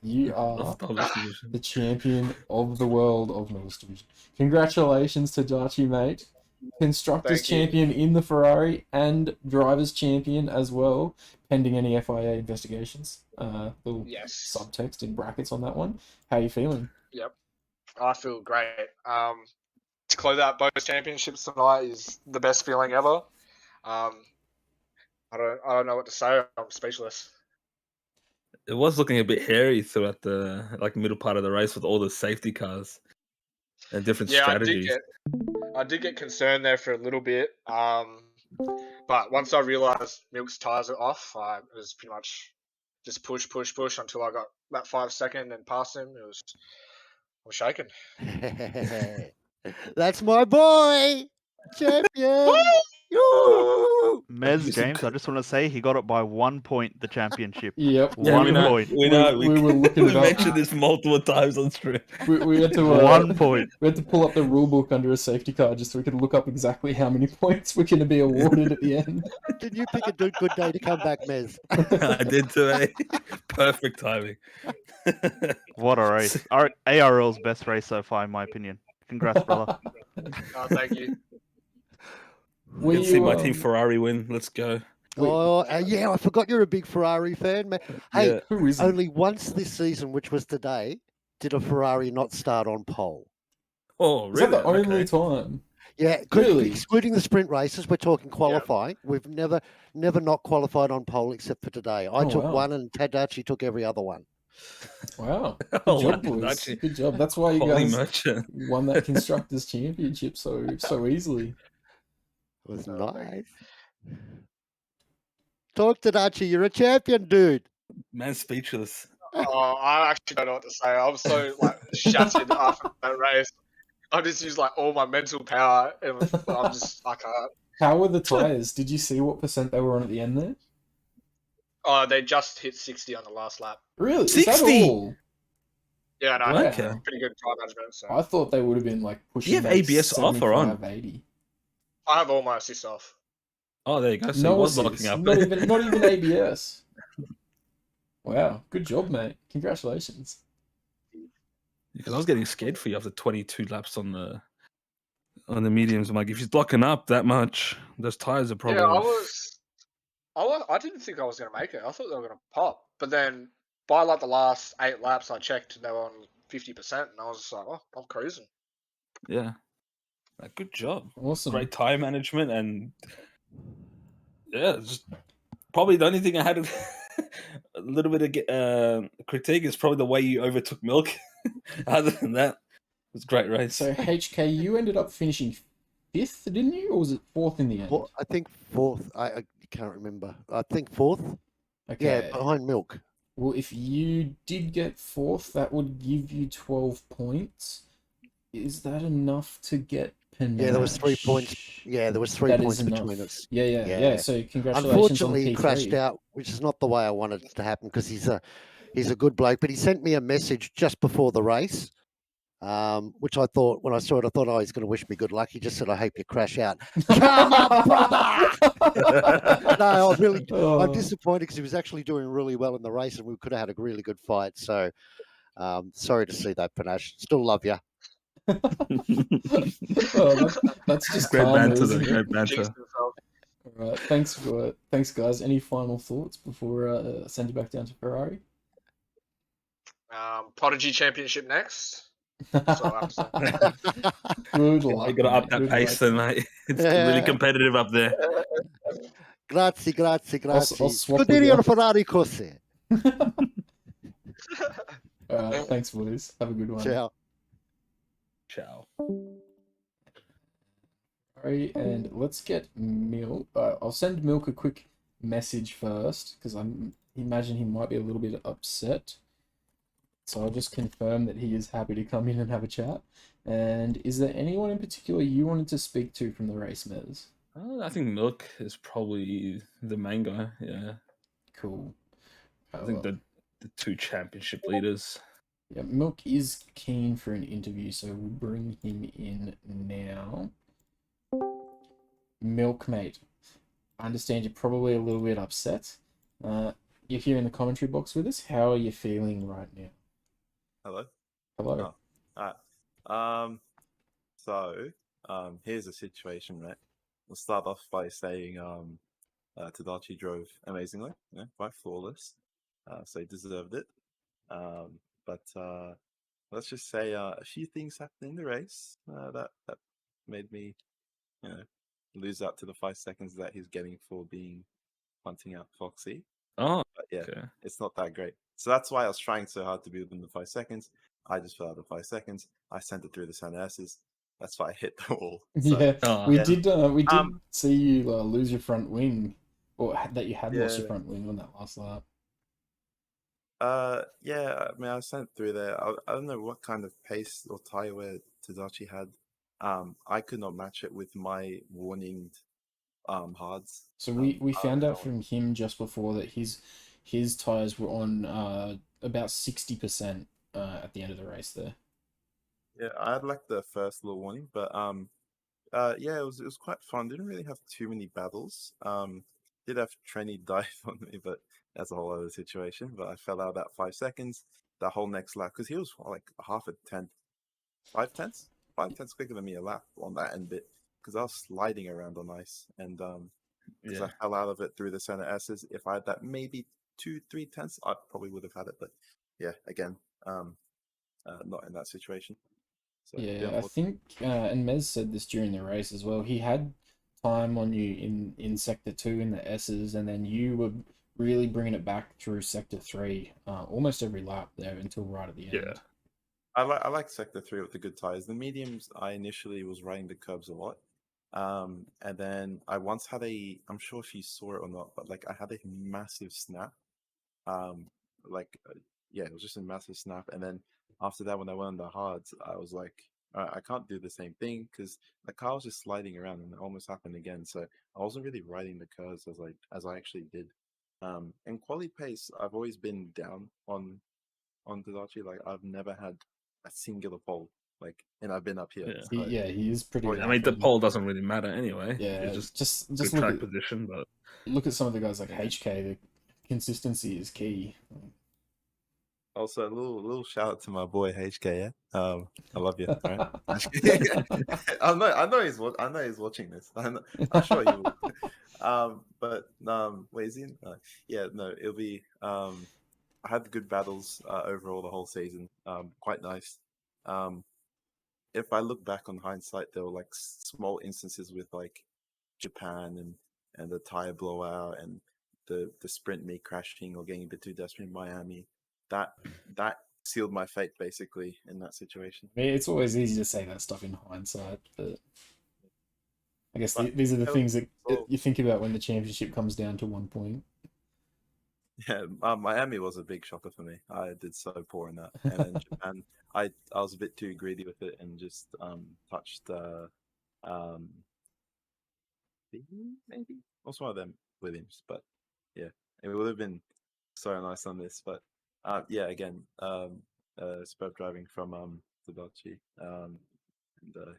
You are the champion of the world of Novice Division. Congratulations to Tadachi, mate. Constructors champion in the Ferrari and drivers champion as well, pending any FIA investigations. Little subtext in brackets on that one. How are you feeling? Yep, I feel great. To close out both championships tonight is the best feeling ever. I don't know what to say. I'm speechless. It was looking a bit hairy throughout the middle part of the race with all the safety cars and different strategies. I did get concerned there for a little bit, but once I realised Milk's tyres are off, it was pretty much just push until I got that 5 second and past him. I was shaking. That's my boy, champion. No. Mez James, I just want to say he got it by 1 point, the championship. Yep. Yeah, One we know. point. We know. We were looking we it up. mentioned this multiple times on stream. We had to 1 point. we had to pull up the rule book under a safety car just so we could look up exactly how many points we're going to be awarded at the end. Did you pick a good day to come back, Mez? I did too. Eh? Perfect timing. What a race. ARL's best race so far, in my opinion. Congrats, brother. Oh, thank you. Were You can see my you, team Ferrari win. Let's go. Oh, yeah, I forgot you're a big Ferrari fan, man. Hey, Yeah. Who is it? only once this season, which was today, did a Ferrari not start on pole. Oh, Is really? that the only Okay. time? Yeah, Really? excluding the sprint races, we're talking qualifying. We've never not qualified on pole except for today. I Oh, took wow. one, and Tadachi took every other one. Wow. Good Oh, job, wow, boys. actually. Good job. That's why you Holy guys merchant. won that Constructors' Championship so easily. It was Oh, thank nice. Talk, Tadachi. You're a champion, dude. Man, speechless. Oh, I actually don't know what to say. I'm so shattered after that race. I just used all my mental power, and I'm just I can't. How were the tyres? Did you see what percent they were on at the end there? Oh, they just hit 60 on the last lap. Really? Is that 60? all? Yeah, no, Wow. Okay. pretty good time management. So I thought they would have been pushing have ABS off or on? 75, 80. I have all my assists off. Oh, there you go. So No he was assists. locking up. Not even ABS. Wow. Good job, mate. Congratulations. Because I was getting scared for you after 22 laps on the mediums. I'm like, if he's blocking up that much, those tires are probably Yeah, off. I didn't think I was going to make it. I thought they were going to pop. But then by the last 8 laps, I checked and they were on 50%. And I was just like, oh, I'm cruising. Yeah. Good job. Awesome. Great tire management. And yeah, just probably the only thing I had a little bit of critique is probably the way you overtook Milk. Other than that, it was a great race. So, HK, you ended up finishing 5th, didn't you? Or was it 4th in the end? Well, I think fourth. I can't remember. I think fourth. Okay. Yeah, behind Milk. Well, if you did get 4th, that would give you 12 points. Is that enough to get Panache? Yeah, there was 3 points. Yeah, there was 3 That points is enough. between us. Yeah. So congratulations Unfortunately, on he P3. crashed out, which is not the way I wanted it to happen because he's a good bloke. But he sent me a message just before the race, which I thought, when I saw it, I thought, oh, he's going to wish me good luck. He just said, I hope you crash out. Come on, brother! No, I'm disappointed because he was actually doing really well in the race and we could have had a really good fight. So sorry to see that, Panache. Still love you. That's just great karma, banter, isn't though. it? Great banter. Jinxed himself. All right, thanks, guys. Any final thoughts before I send you back down to Ferrari? Prodigy Championship next. That's all I have to say. Good You luck. got to up mate. that Good pace, luck. then, mate. It's really competitive up there. Grazie. I'll swap with Scuderia you. Ferrari così. All right, thanks, boys. Have a good one. Ciao. Ciao. Alright, and let's get Milk. I'll send Milk a quick message first because I imagine he might be a little bit upset. So I'll just confirm that he is happy to come in and have a chat. And is there anyone in particular you wanted to speak to from the race, Mez? I think Milk is probably the main guy. Yeah, Cool. I think the 2 championship leaders. Yeah, Milk is keen for an interview, so we'll bring him in now. Milkmate, I understand you're probably a little bit upset. You're here in the commentary box with us. How are you feeling right now? Hello. Hello. Oh, alright. Here's the situation, right? We'll start off by saying Tadachi drove amazingly, quite flawless. So he deserved it. But let's just say a few things happened in the race that made me, lose out to the 5 seconds that he's getting for punting out Foxy. Oh, But yeah, okay. it's not that great. So that's why I was trying so hard to be within the 5 seconds. I just fell out of 5 seconds. I sent it through the San S's. That's why I hit the wall. So, Yeah, we yeah. did see you lose your front wing, or that you had lost your Yeah. front wing on that last lap. Yeah, I mean, I sent through there. I don't know what kind of pace or tire wear Tadachi had. I could not match it with my warninged hards. So we found out L. from him just before that his tires were on about 60% at the end of the race there. Yeah, I had like the first little warning, but yeah, it was quite fun. Didn't really have too many battles. Did have Trenny dive on me, but that's a whole other situation. But I fell out about 5 seconds. The whole next lap, because he was like half a tenth, 5 tenths, 5 tenths quicker than me a lap on that end bit, because I was sliding around on ice, and because I Yeah. fell out of it through the center S's. If I had that maybe 2-3 tenths, I probably would have had it. But yeah, again, not in that situation. So a bit Yeah, I unfortunate. think, and Mez said this during the race as well. He had time on you in sector 2 in the S's, and then you were really bringing it back through sector 3, almost every lap there until right at the Yeah. end. I like sector 3 with the good tires. The mediums, I initially was riding the curbs a lot. And then I once had I'm sure if you saw it or not, but like I had a massive snap. Um, like, yeah, it was just a massive snap. And then after that, when I went on the hards, I was like, I can't do the same thing because the car was just sliding around, and it almost happened again. So I wasn't really riding the curves as I actually did. And quality pace, I've always been down on Tadachi. Like I've never had a singular pole. Like, and I've been up here. Yeah. So Yeah, he is pretty Probably- I mean, the lacking. pole doesn't really matter anyway. Yeah, It's just just good look track at position, but some of the guys like Yeah. HK. The consistency is key. Also, a little shout out to my boy HK. Yeah, I love you. All right. I know he's watching this. I'm sure he will. But wait, is he? Yeah, no, it'll be. I had good battles overall the whole season. Quite nice. Um, if I look back on hindsight, there were like small instances with like Japan and the tire blowout and the sprint me crashing or getting a bit too desperate in Miami. That sealed my fate basically in that situation. I mean, it's always easy to say that stuff in hindsight, but I guess But these are the hell, things that well, you think about when the championship comes down to 1 point. yeah, Miami was a big shocker for me. I did so poor in that, and then Japan, I was a bit too greedy with it and just touched um maybe also one of them Williams, but yeah, it would have been so nice on this, but yeah, again, superb driving from Tadachi, and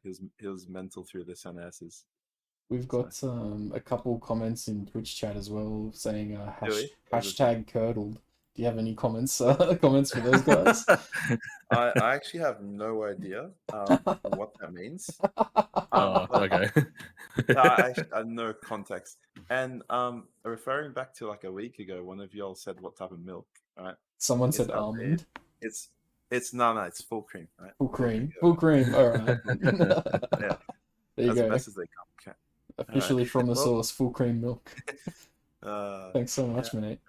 he was mental through the Sun S's. We've So got a couple comments in Twitch chat as well saying really, what was it? hashtag curdled. Do you have any comments comments for those guys? I actually have no idea what that means. oh, But okay. I have no context. And referring back to like a week ago, one of y'all said what type of milk, right? Someone It's said that almond. it's no, it's full cream, right? Full cream. Full cream. All right. Yeah, There you as go. best as they come. Okay. All right. Officially from the Well, source, full cream milk. Thanks so yeah. much, mate.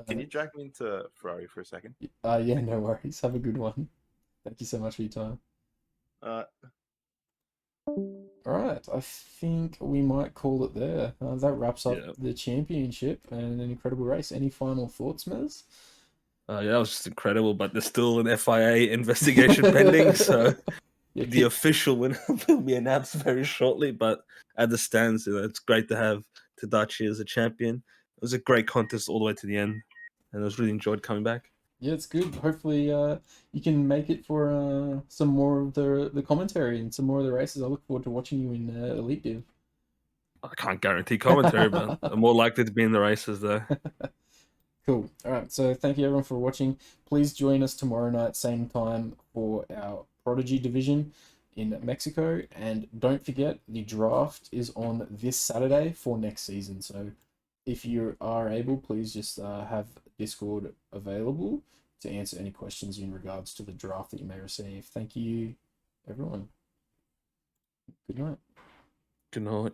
Can you drag me into Ferrari for a second? Yeah, no worries. Have a good one. Thank you so much for your time. All right, I think we might call it there. That wraps up Yeah. the championship and an incredible race. Any final thoughts, Mez? Yeah, that was just incredible, but there's still an FIA investigation pending, so Yeah, the official winner will be announced very shortly. But as it stands, it's great to have Tadachi as a champion. It was a great contest all the way to the end, and I was really enjoyed coming back. yeah, it's good. Hopefully, you can make it for some more of the commentary and some more of the races. I look forward to watching you in Elite Div. I can't guarantee commentary, but I'm more likely to be in the races though. Cool. All right. So thank you everyone for watching. Please join us tomorrow night, same time, for our Prodigy division in Mexico. And don't forget, the draft is on this Saturday for next season. So if you are able, please just have Discord available to answer any questions in regards to the draft that you may receive. Thank you, everyone. Good night. Good night.